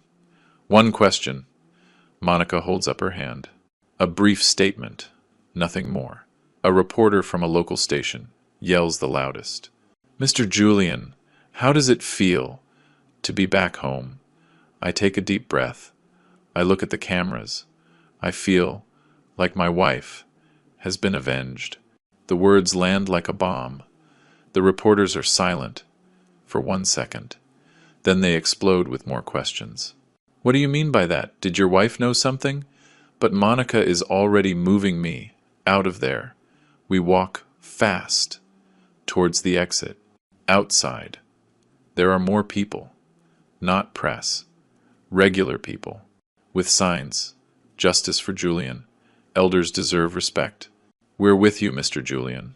One question. Monica holds up her hand. A brief statement, nothing more. A reporter from a local station yells the loudest. Mr. Julian, how does it feel to be back home? I take a deep breath. I look at the cameras. I feel like my wife has been avenged. The words land like a bomb. The reporters are silent for 1 second. Then they explode with more questions. What do you mean by that? Did your wife know something? But Monica is already moving me out of there. We walk fast towards the exit. Outside, there are more people, not press, regular people, with signs, Justice for Julian, elders deserve respect. We're with you, Mr. Julian.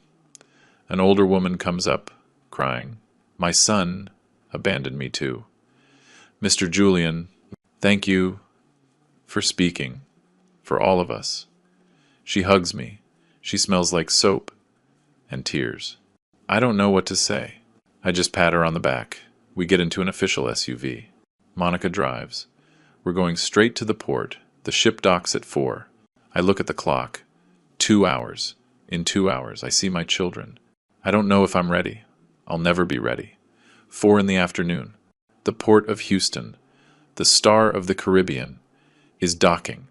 An older woman comes up, crying. My son abandoned me too. Mr. Julian, thank you for speaking, for all of us. She hugs me. She smells like soap and tears. I don't know what to say. I just pat her on the back. We get into an official SUV. Monica drives. We're going straight to the port. The ship docks at 4. I look at the clock. 2 hours. In 2 hours, I see my children. I don't know if I'm ready. I'll never be ready. 4 in the afternoon. The port of Houston, the Star of the Caribbean, is docking.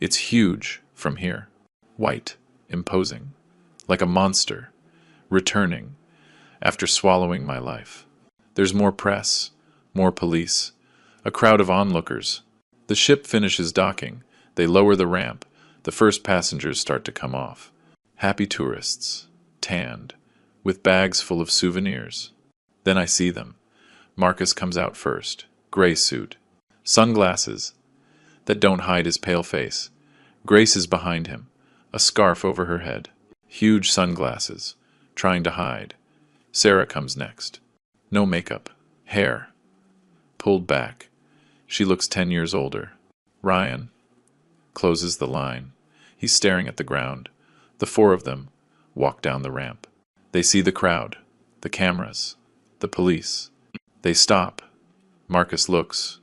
It's huge from here. White, imposing, like a monster, returning after swallowing my life. There's more press, more police, a crowd of onlookers. The ship finishes docking. They lower the ramp. The first passengers start to come off. Happy tourists, tanned, with bags full of souvenirs. Then I see them. Marcus comes out first, gray suit, sunglasses that don't hide his pale face. Grace is behind him, a scarf over her head, huge sunglasses, trying to hide. Sarah comes next. No makeup, hair pulled back. She looks 10 years older. Ryan closes the line. He's staring at the ground. The 4 of them walk down the ramp. They see the crowd, the cameras, the police. They stop. Marcus looks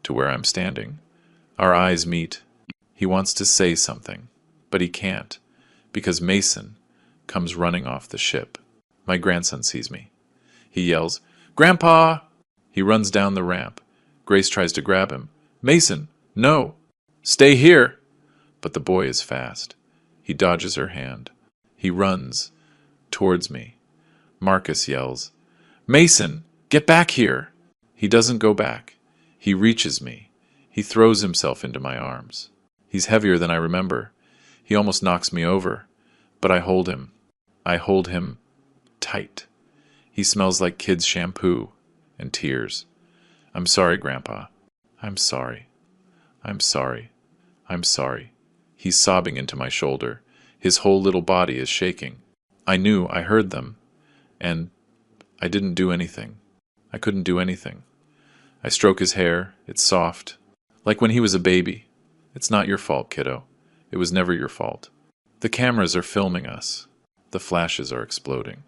to where I'm standing. Our eyes meet. He wants to say something, but he can't, because Mason comes running off the ship. My grandson sees me. He yells, "Grandpa!" He runs down the ramp. Grace tries to grab him. "Mason, no! Stay here!" But the boy is fast. He dodges her hand. He runs towards me. Marcus yells, "Mason, get back here!" He doesn't go back. He reaches me. He throws himself into my arms. He's heavier than I remember. He almost knocks me over. But I hold him. I hold him tight. He smells like kids' shampoo and tears. "I'm sorry, Grandpa. I'm sorry. I'm sorry. I'm sorry." He's sobbing into my shoulder. His whole little body is shaking. I knew, I heard them. And I didn't do anything. I couldn't do anything. I stroke his hair. It's soft. Like when he was a baby. It's not your fault, kiddo. It was never your fault. The cameras are filming us. The flashes are exploding.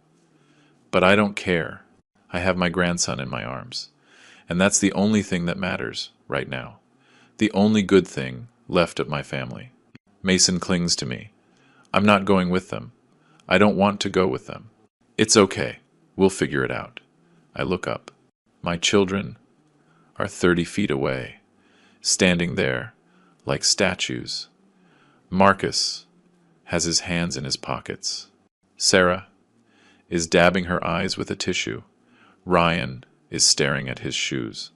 But I don't care. I have my grandson in my arms. And that's the only thing that matters right now. The only good thing left of my family. Mason clings to me. I'm not going with them. I don't want to go with them. It's okay. We'll figure it out. I look up. My children are 30 feet away, standing there like statues. Marcus has his hands in his pockets. Sarah is dabbing her eyes with a tissue. Ryan is staring at his shoes.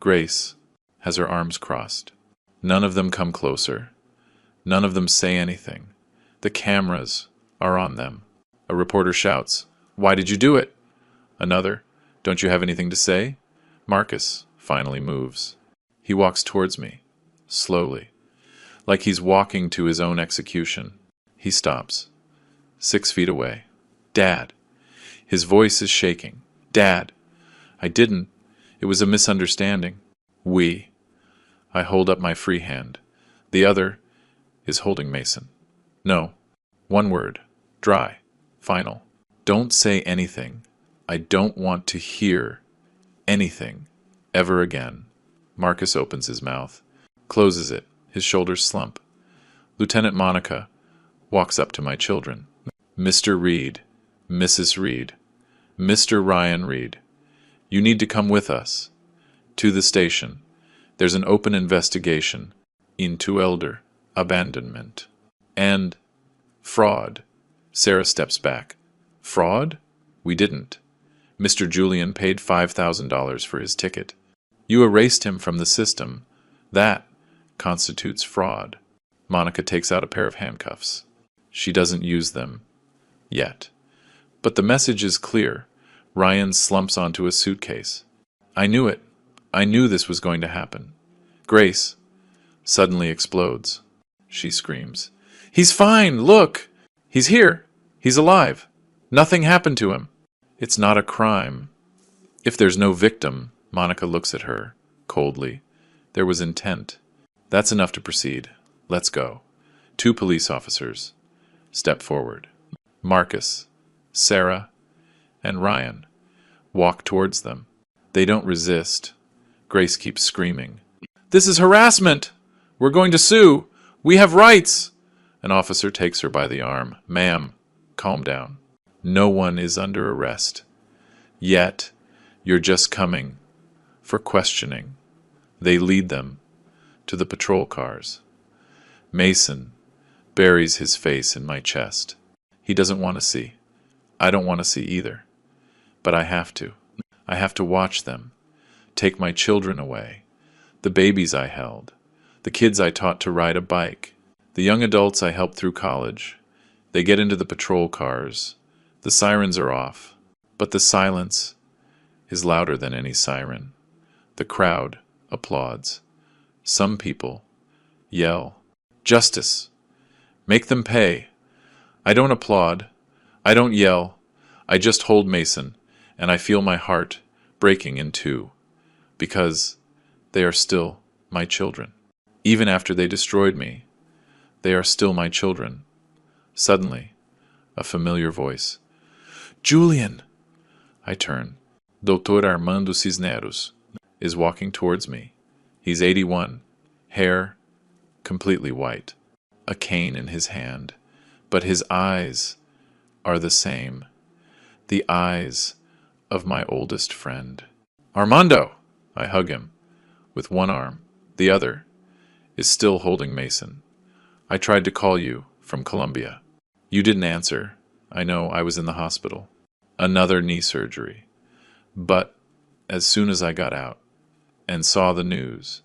Grace has her arms crossed. None of them come closer. None of them say anything. The cameras are on them. A reporter shouts, "Why did you do it?" Another, "Don't you have anything to say?" Marcus finally moves. He walks towards me, slowly, like he's walking to his own execution. He stops, 6 feet away. "Dad." His voice is shaking. "Dad." "I didn't. It was a misunderstanding." "We." I hold up my free hand. The other is holding Mason. "No. One word. Dry. Final. Don't say anything. I don't want to hear anything ever again." Marcus opens his mouth, closes it. His shoulders slump. Lieutenant Monica walks up to my children. "Mr. Reed, Mrs. Reed, Mr. Ryan Reed, you need to come with us to the station. There's an open investigation into elder abandonment and fraud." Sarah steps back. "Fraud? We didn't. Mr. Julian paid $5,000 for his ticket. You erased him from the system. That constitutes fraud." Monica takes out a pair of handcuffs. She doesn't use them yet. But the message is clear. Ryan slumps onto a suitcase. "I knew it. I knew this was going to happen." Grace suddenly explodes. She screams, "He's fine! Look! He's here! He's alive! Nothing happened to him!" "It's not a crime. If there's no victim," Monica looks at her coldly, "there was intent. That's enough to proceed. Let's go." 2 police officers step forward. Marcus, Sarah, and Ryan walk towards them. They don't resist. Grace keeps screaming, "This is harassment! We're going to sue! We have rights!" An officer takes her by the arm. "Ma'am, calm down. No one is under arrest. Yet, you're just coming for questioning." They lead them to the patrol cars. Mason buries his face in my chest. He doesn't want to see. I don't want to see either. But I have to. I have to watch them. Take my children away. The babies I held. The kids I taught to ride a bike. The young adults I helped through college. They get into the patrol cars. The sirens are off. But the silence is louder than any siren. The crowd applauds. Some people yell, "Justice! Make them pay!" I don't applaud. I don't yell. I just hold Mason, and I feel my heart breaking in two, because they are still my children. Even after they destroyed me, they are still my children. Suddenly, a familiar voice. "Julian!" I turn. Dr. Armando Cisneros is walking towards me. He's 81, hair completely white, a cane in his hand, but his eyes are the same, the eyes of my oldest friend. "Armando!" I hug him with one arm. The other is still holding Mason. "I tried to call you from Colombia. You didn't answer. I know, I was in the hospital. Another knee surgery. But as soon as I got out and saw the news,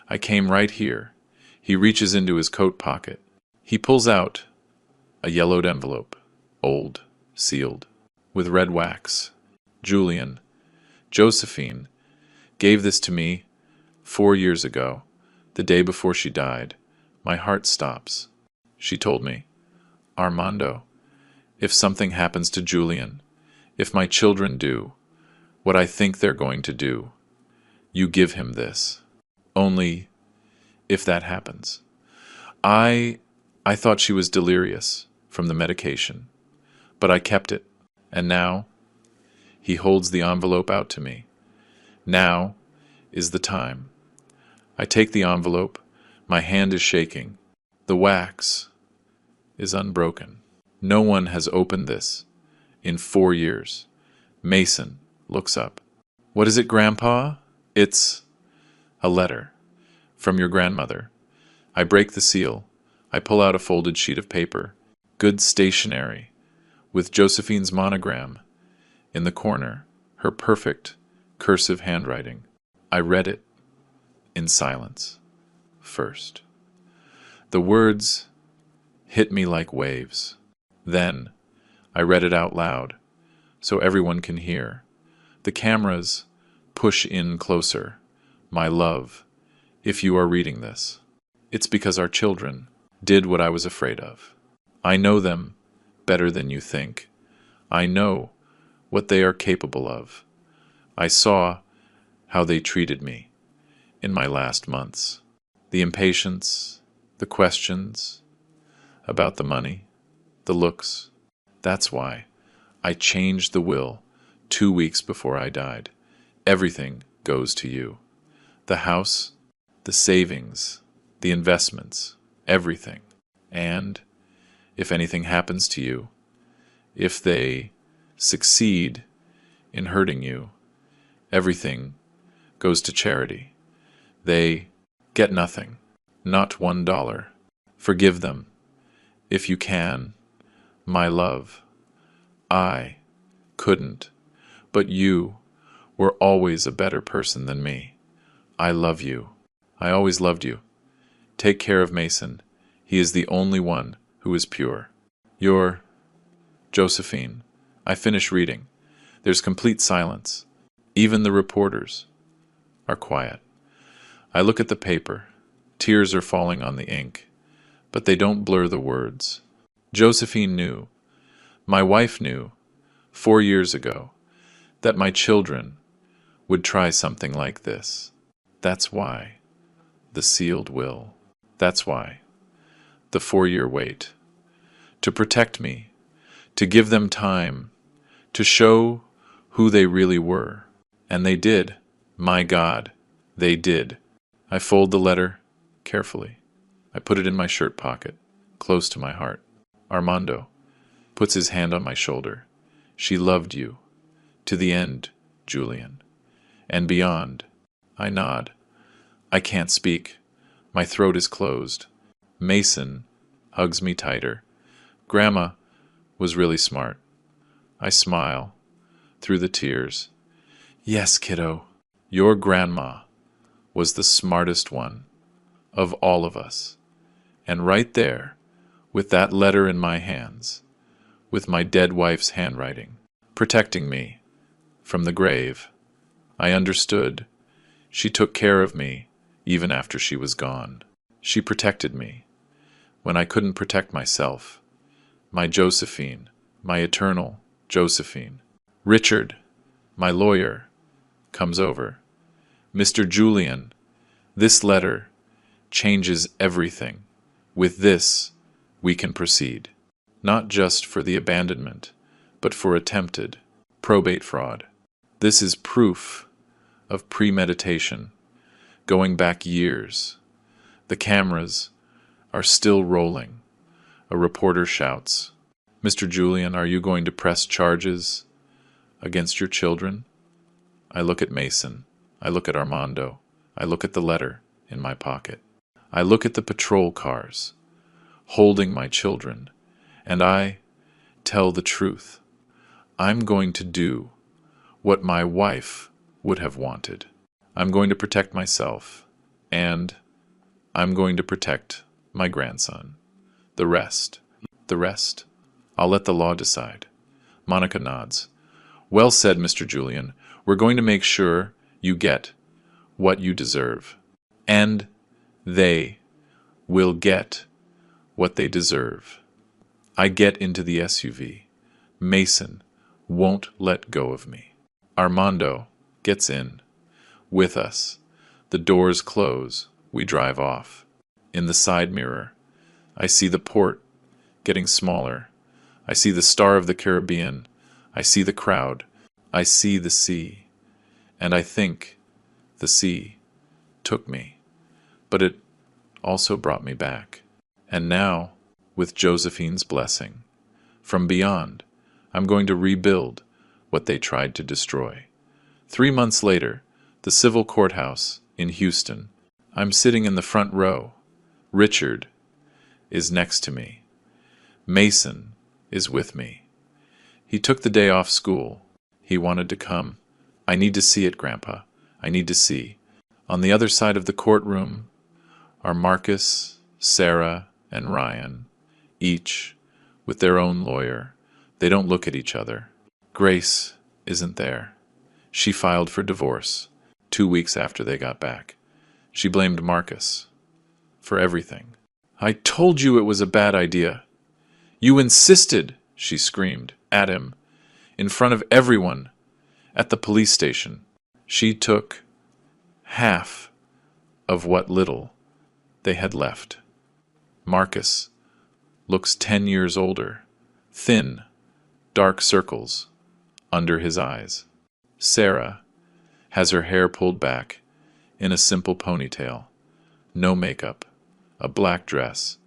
I came right here." He reaches into his coat pocket. He pulls out a yellowed envelope, old, sealed, with red wax. "Julian, Josephine gave this to me 4 years ago, the day before she died. My heart stops. She told me, 'Armando, if something happens to Julian, if my children do what I think they're going to do, you give him this. Only if that happens.' I thought she was delirious from the medication, but I kept it, and now," he holds the envelope out to me, "now is the time." I take the envelope. My hand is shaking. The wax is unbroken. No one has opened this in 4 years. Mason looks up. "What is it, Grandpa?" "It's a letter from your grandmother." I break the seal. I pull out a folded sheet of paper, good stationery, with Josephine's monogram in the corner, her perfect cursive handwriting. I read it in silence first. The words hit me like waves. Then I read it out loud, so everyone can hear. The cameras push in closer. My love, if you are reading this, it's because our children did what I was afraid of. I know them better than you think. I know what they are capable of. I saw how they treated me in my last months. The impatience, the questions about the money, the looks. That's why I changed the will 2 weeks before I died. Everything goes to you. The house, the savings, the investments, everything. And if anything happens to you, if they succeed in hurting you, everything goes to charity. They get nothing, not $1. Forgive them, if you can. My love, I couldn't, but you were always a better person than me. I love you. I always loved you. Take care of Mason. He is the only one who is pure. Your Josephine. I finish reading. There's complete silence. Even the reporters are quiet. I look at the paper. Tears are falling on the ink, but they don't blur the words. Josephine knew, my wife knew, 4 years ago, that my children would try something like this. That's why the sealed will. That's why the 4-year wait. To protect me, to give them time, to show who they really were. And they did. My God, they did. I fold the letter carefully. I put it in my shirt pocket, close to my heart. Armando puts his hand on my shoulder. She loved you. To the end, Julian. And beyond. I nod. I can't speak. My throat is closed. Mason hugs me tighter. Grandma was really smart. I smile through the tears. Yes, kiddo, your grandma was the smartest one of all of us. And right there, with that letter in my hands, with my dead wife's handwriting, protecting me from the grave, I understood. She took care of me even after she was gone. She protected me when I couldn't protect myself. My Josephine, my eternal Josephine. Richard, my lawyer, comes over. Mr. Julian, this letter changes everything. With this, we can proceed. Not just for the abandonment, but for attempted probate fraud. This is proof of premeditation, going back years. The cameras are still rolling. A reporter shouts, Mr. Julian, are you going to press charges against your children? I look at Mason. I look at Armando. I look at the letter in my pocket. I look at the patrol cars, holding my children, and I tell the truth. I'm going to do what my wife would have wanted. I'm going to protect myself, and I'm going to protect my grandson. The rest, I'll let the law decide. Monica nods. Well said, Mr. Julian. We're going to make sure you get what you deserve. And they will get what they deserve. I get into the SUV. Mason won't let go of me. Armando gets in with us. The doors close. We drive off. In the side mirror, I see the port getting smaller. I see the Star of the Caribbean. I see the crowd. I see the sea. And I think the sea took me. But it also brought me back. And now, with Josephine's blessing, from beyond, I'm going to rebuild what they tried to destroy. 3 months later, the civil courthouse in Houston. I'm sitting in the front row. Richard is next to me. Mason is with me. He took the day off school. He wanted to come. I need to see it, Grandpa. I need to see. On the other side of the courtroom are Marcus, Sarah and Ryan, each with their own lawyer. They don't look at each other. Grace isn't there. She filed for divorce 2 weeks after they got back. She blamed Marcus for everything. "I told you it was a bad idea. You insisted," she screamed at him in front of everyone at the police station. She took half of what little they had left. Marcus looks 10 years older, thin, dark circles under his eyes. Sarah has her hair pulled back in a simple ponytail, no makeup, a black dress.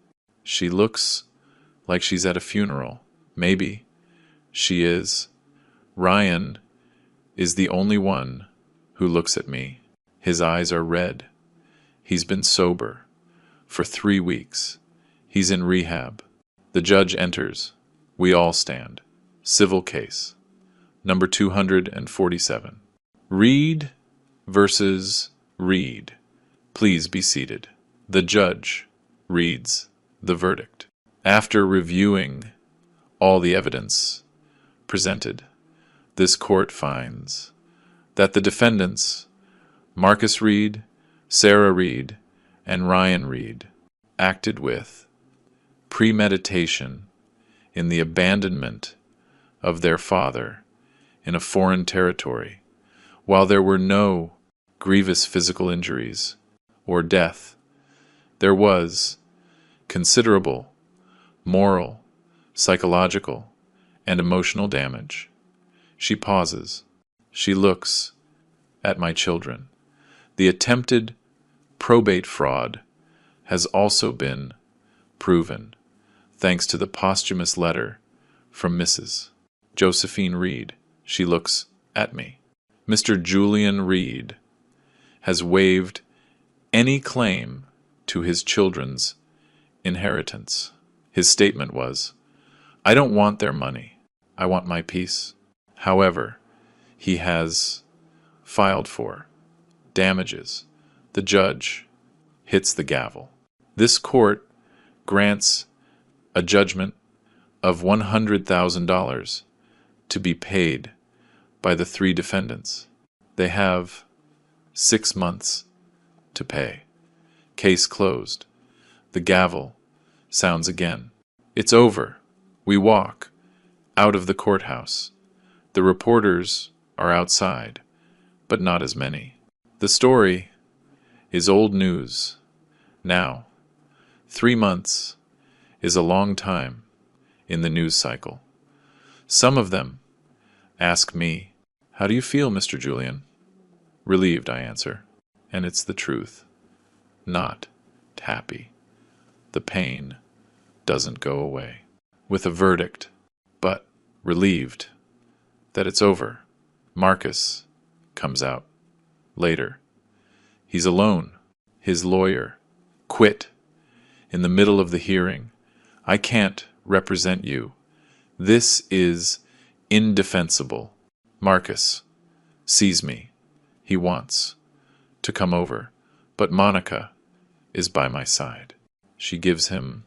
She looks like she's at a funeral. Maybe she is. Ryan is the only one who looks at me. His eyes are red. He's been sober for 3 weeks. He's in rehab. The judge enters. We all stand. Civil case. Number 247. Reed versus Reed. Please be seated. The judge reads the verdict. After reviewing all the evidence presented, this court finds that the defendants, Marcus Reed, Sarah Reed, and Ryan Reed, acted with premeditation in the abandonment of their father in a foreign territory, while there were no grievous physical injuries or death. There was considerable moral, psychological, and emotional damage. She pauses. She looks at my children. The attempted probate fraud has also been proven, thanks to the posthumous letter from Mrs. Josephine Reed. She looks at me. Mr. Julian Reed has waived any claim to his children's inheritance. His statement was, "I don't want their money. I want my peace." However, he has filed for damages. The judge hits the gavel. This court grants a judgment of $100,000 to be paid by the 3 defendants. They have 6 months to pay. Case closed. The gavel sounds again. It's over. We walk out of the courthouse. The reporters are outside, but not as many. The story is old news now. 3 months is a long time in the news cycle. Some of them ask me, "How do you feel, Mr. Julian?" "Relieved," I answer. And it's the truth. Not happy. The pain doesn't go away. With a verdict, but relieved that it's over. Marcus comes out later. He's alone. His lawyer quit in the middle of the hearing. "I can't represent you. This is indefensible." Marcus sees me. He wants to come over, but Monica is by my side. She gives him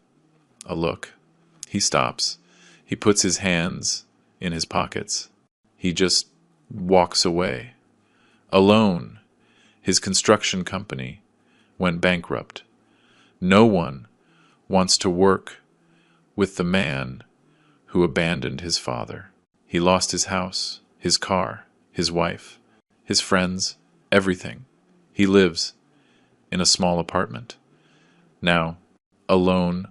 a look. He stops. He puts his hands in his pockets. He just walks away. Alone. His construction company went bankrupt. No one wants to work with the man who abandoned his father. He lost his house, his car, his wife, his friends, everything. He lives in a small apartment. Now, alone,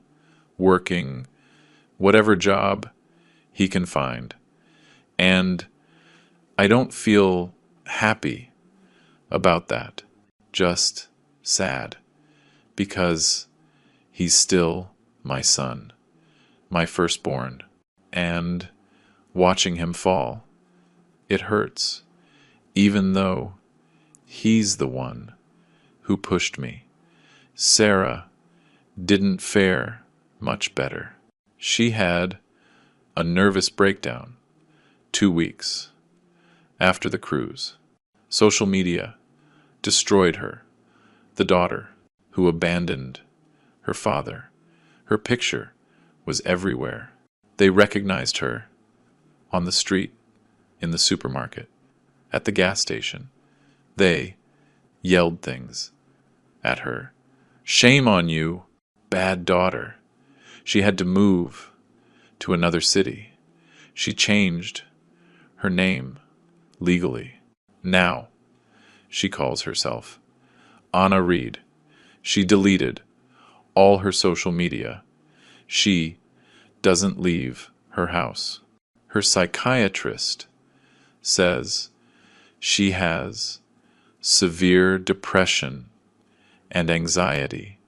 working, whatever job he can find. And I don't feel happy about that, just sad, because he's still my son, my firstborn, and watching him fall, it hurts, even though he's the one who pushed me. Sarah didn't fare much better. She had a nervous breakdown 2 weeks after the cruise. Social media destroyed her, the daughter who abandoned her father. Her picture was everywhere. They recognized her on the street, in the supermarket, at the gas station. They yelled things at her. Shame on you, bad daughter. She had to move to another city. She changed her name legally. Now she calls herself Anna Reed. She deleted all her social media. She doesn't leave her house. Her psychiatrist says she has severe depression and anxiety.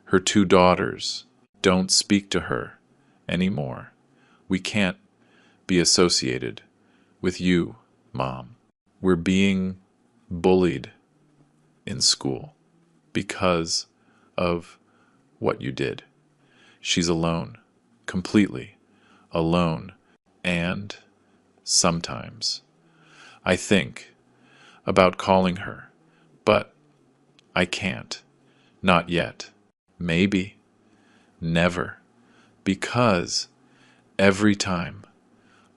Her 2 daughters don't speak to her anymore. We can't be associated with you, Mom. We're being bullied in school because of what you did. She's alone, completely alone, and sometimes I think about calling her, but I can't. Not yet. Maybe. Never. Because every time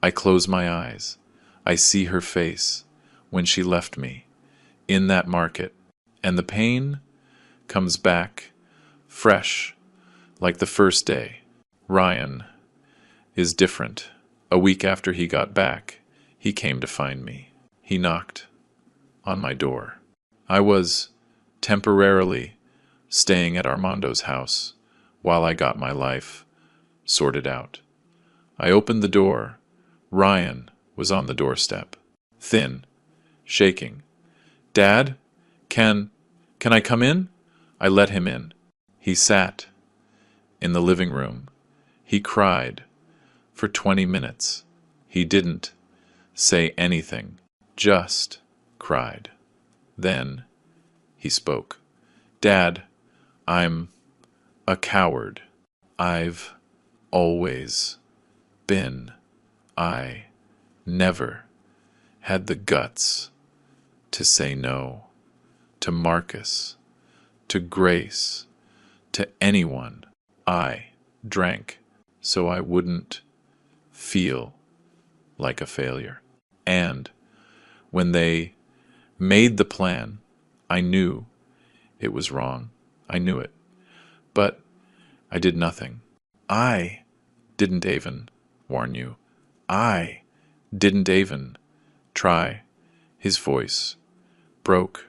I close my eyes, I see her face when she left me in that market, and the pain comes back fresh like the first day. Ryan is different. A week after he got back, he came to find me. He knocked on my door. I was temporarily staying at Armando's house while I got my life sorted out. I opened the door. Ryan was on the doorstep, thin, shaking. Dad, can I come in? I let him in. He sat in the living room. He cried for 20 minutes. He didn't say anything, just cried. Then he spoke. Dad, I'm a coward. I've always been. I never had the guts to say no to Marcus, to Grace, to anyone. I drank so I wouldn't feel like a failure. And when they made the plan, I knew it was wrong. I knew it. But I did nothing. I didn't even warn you. I didn't even try. His voice broke.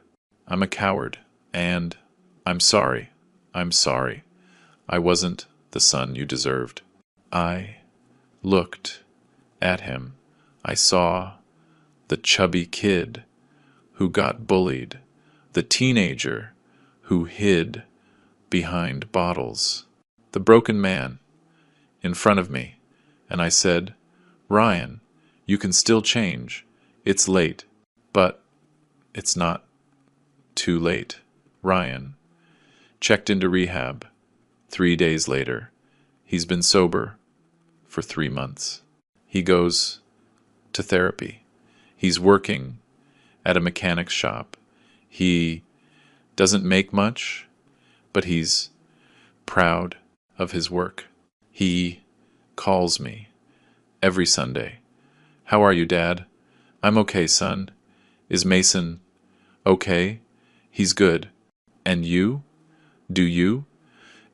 I'm a coward, and I'm sorry. I'm sorry. I wasn't the son you deserved. I looked at him. I saw the chubby kid who got bullied, the teenager who hid behind bottles, the broken man in front of me, and I said, Ryan, you can still change. It's late, but it's not too late. Ryan checked into rehab 3 days later. He's been sober for 3 months. He goes to therapy. He's working at a mechanic's shop. He doesn't make much, but he's proud of his work. He calls me every Sunday. How are you, Dad? I'm okay, son. Is Mason okay? He's good. And you? Do you?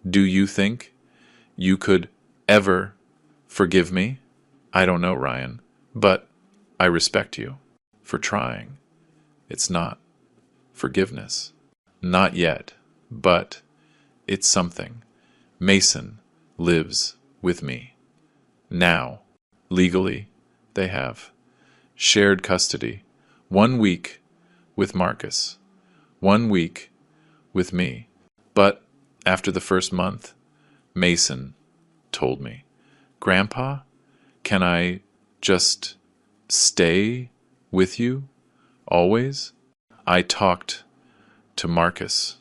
Do you think you could ever forgive me? I don't know, Ryan, but I respect you for trying. It's not forgiveness. Not yet, but it's something. Mason lives with me. Now, legally, they have shared custody. 1 week with Marcus. 1 week with me. But after the first month, Mason told me, Grandpa, can I just stay with you always? I talked to Marcus.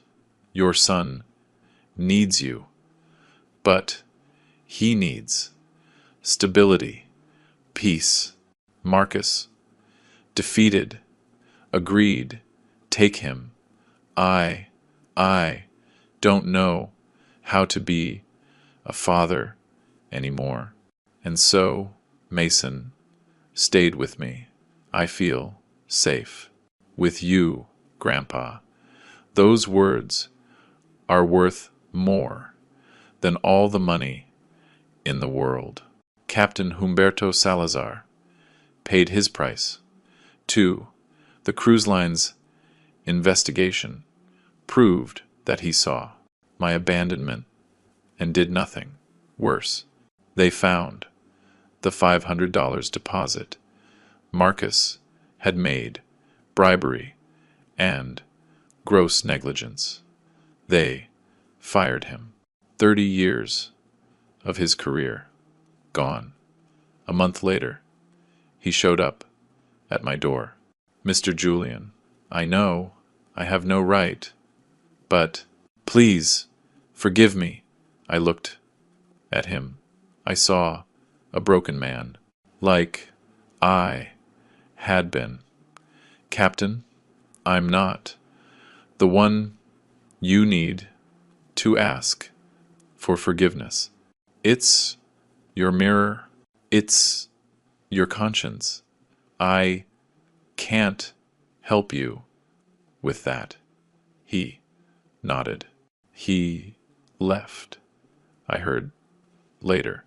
Your son needs you, but he needs stability, peace. Marcus, defeated, agreed, take him. I don't know how to be a father anymore. And so, Mason stayed with me. I feel safe. With you, Grandpa. Those words are worth more than all the money in the world. Captain Humberto Salazar paid his price. 2. The cruise line's investigation proved that he saw my abandonment and did nothing. Worse, they found the $500 deposit Marcus had made, bribery, and gross negligence. They fired him. 30 years of his career gone. A month later, he showed up at my door. Mr. Julian, I know I have no right, but please forgive me. I looked at him. I saw a broken man, like I had been. Captain, I'm not the one you need to ask for forgiveness. It's your mirror. It's your conscience. I can't help you with that. He nodded. He left, I heard later.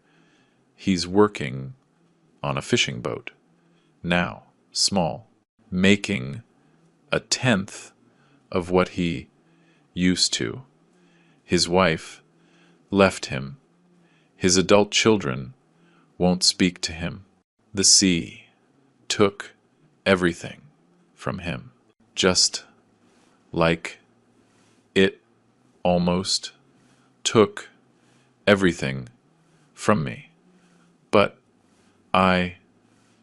He's working on a fishing boat. Now, small, making a tenth of what he used to. His wife left him. His adult children won't speak to him. The sea took everything from him, just like it almost took everything from me. But I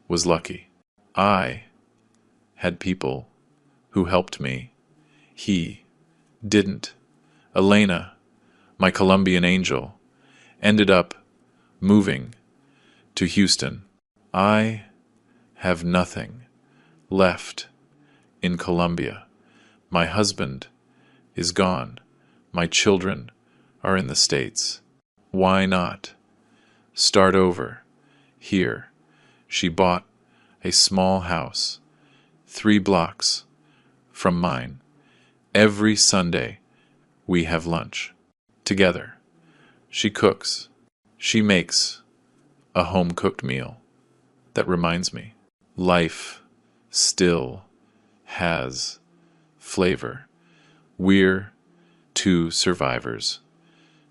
was lucky. I had people who helped me. He didn't. Elena, my Colombian angel, ended up moving to Houston. I have nothing left in Colombia. My husband is gone. My children are in the States. Why not start over here? She bought a small house 3 blocks from mine. Every Sunday we have lunch together. She cooks. She makes a home-cooked meal that reminds me life still has flavor. We're 2 survivors.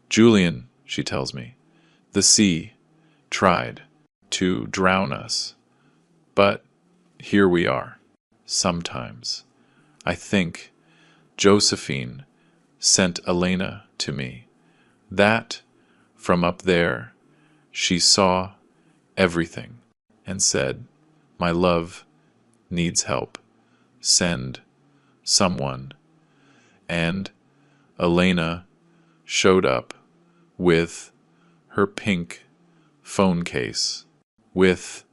Julian, she tells me, the sea tried to drown us, but here we are. Sometimes I think Josephine sent Elena to me. That from up there she saw everything and said, my love needs help. Send someone. And Elena showed up with her pink phone case, with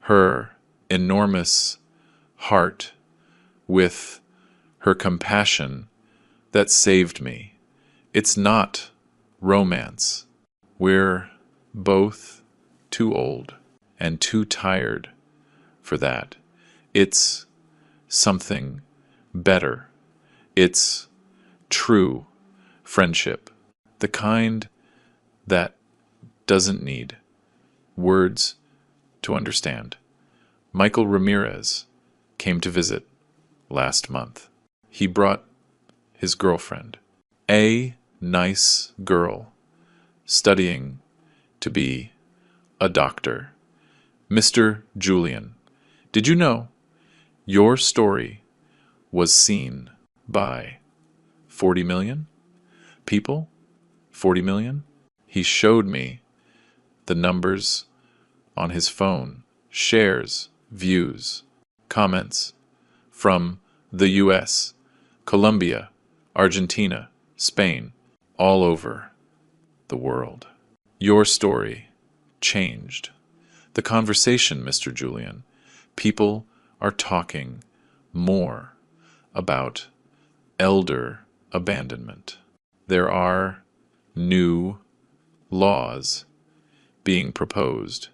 her enormous heart, with her compassion that saved me. It's not romance. We're both too old and too tired for that. It's something better. It's true friendship, the kind that doesn't need words to understand. Michael Ramirez came to visit last month. He brought his girlfriend, a nice girl, studying to be a doctor. Mr. Julian, did you know your story was seen by 40 million people? 40 million? He showed me the numbers on his phone, shares, views, comments from the US, Colombia, Argentina, Spain, all over the world. Your story changed the conversation, Mr. Julian. People are talking more about elder abandonment. There are new laws being proposed,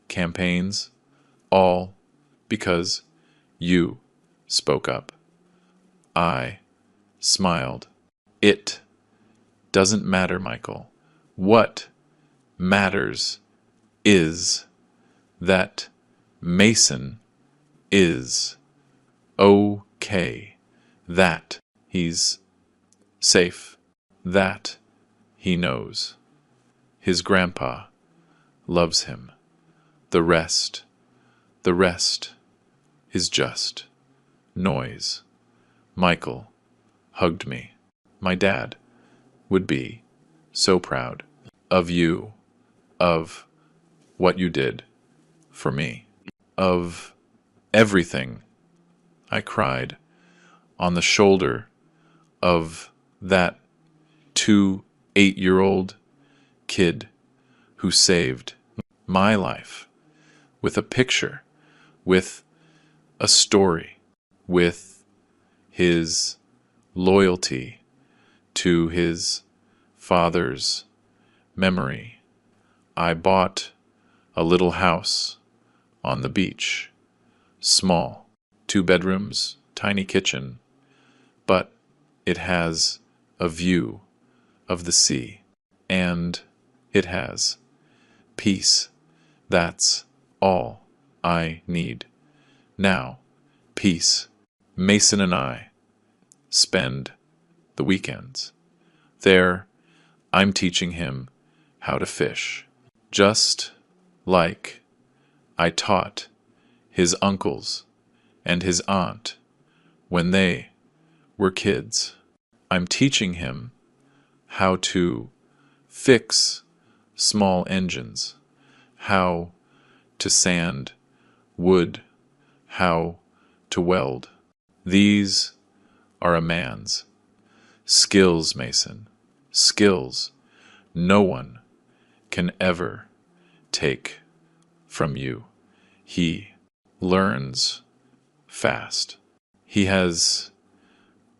campaigns, all because you spoke up. I smiled. It doesn't matter, Michael. What matters is that Mason is okay, that he's safe, that he knows his grandpa loves him. The rest is just noise. Michael hugged me. My dad would be so proud of you, of what you did for me, of everything. I cried on the shoulder of that 8-year-old kid who saved my life with a picture, with a story, with his loyalty to his father's memory. I bought a little house on the beach, small, 2 bedrooms, tiny kitchen, but it has a view of the sea, and it has peace. That's all I need now. Peace. Mason and I spend the weekends. There, I'm teaching him how to fish, just like I taught his uncles and his aunt when they were kids. I'm teaching him how to fix small engines, how to sand wood, how to weld. These are a man's skills, Mason. Skills no one can ever take from you. He learns fast. He has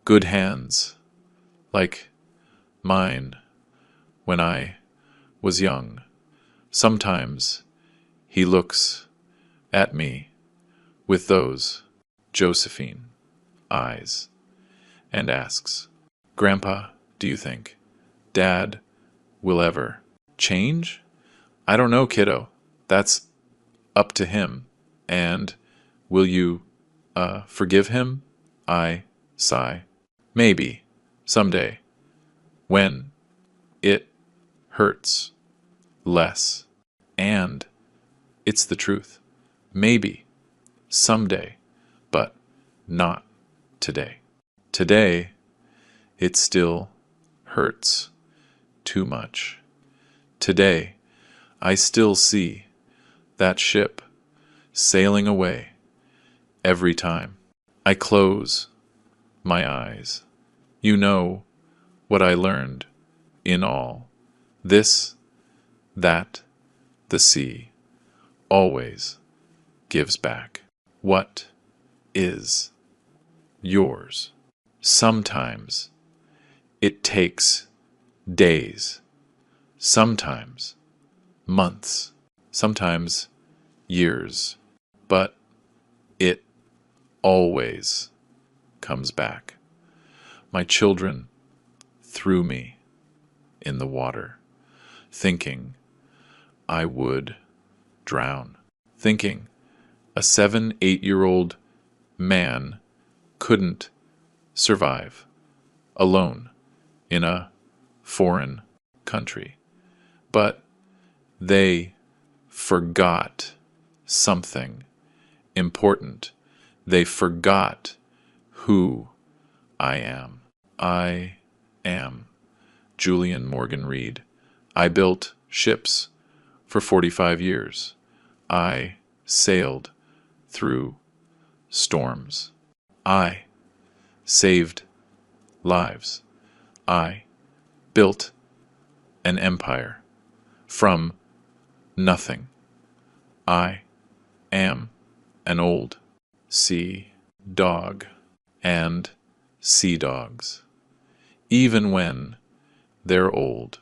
good hands, like mine when I was young. Sometimes he looks at me with those Josephine eyes and asks, "Grandpa, do you think Dad will ever change?" I don't know, kiddo. That's up to him. And will you forgive him? I sigh. Maybe someday, when it hurts less. And it's the truth. Maybe someday, but not today. Today, it still hurts too much. Today, I still see that ship sailing away every time I close my eyes. You know what I learned in all this, that the sea always gives back what is yours. Sometimes it takes days, sometimes months, sometimes years, but it always comes back. My children threw me in the water, thinking I would drown, thinking a 8-year-old man couldn't survive alone in a foreign country. But they forgot something important. They forgot who I am. I am Julian Morgan Reed. I built ships for 45 years. I sailed through storms. I saved lives. I built an empire from nothing. I am an old sea dog, and sea dogs, even when they're old,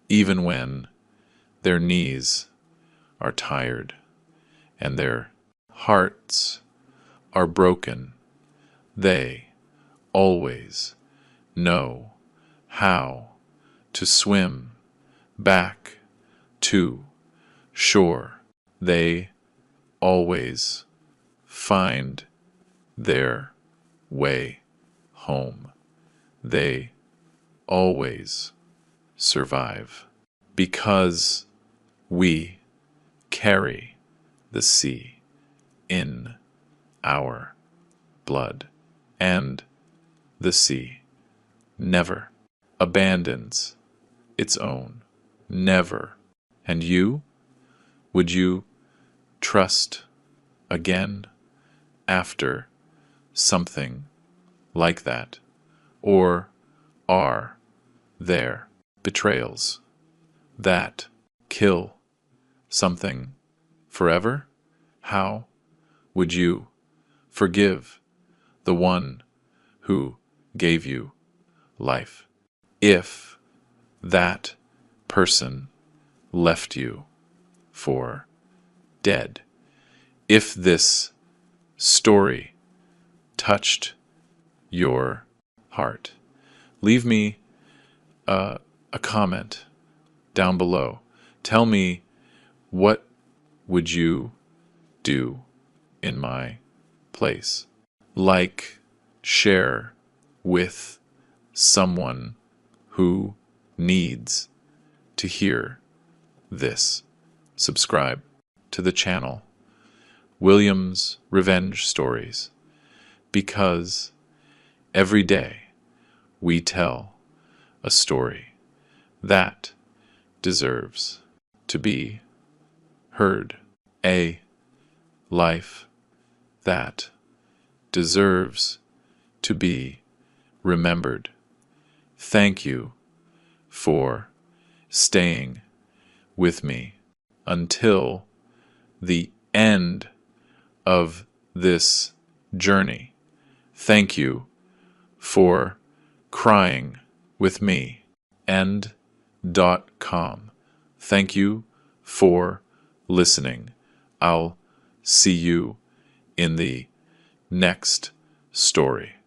even when their knees are tired and their hearts are broken, they always know how to swim back to shore. They always find their way home. They always survive because we carry the sea in our blood, and the sea never abandons its own. Never. And you? Would you trust again after something like that? Or are there betrayals that kill something forever? How would you forgive the one who gave you life if that person left you for dead? If this story touched your heart, leave me a comment down below. Tell me, what would you do in my place? Like, share with someone who needs to hear this. Subscribe to the channel, William's Revenge Stories, because every day we tell a story that deserves to be heard, a life that deserves to be remembered. Thank you for staying with me until the end of this journey. Thank you for crying with me. End.com. Thank you for listening. I'll see you in the next story.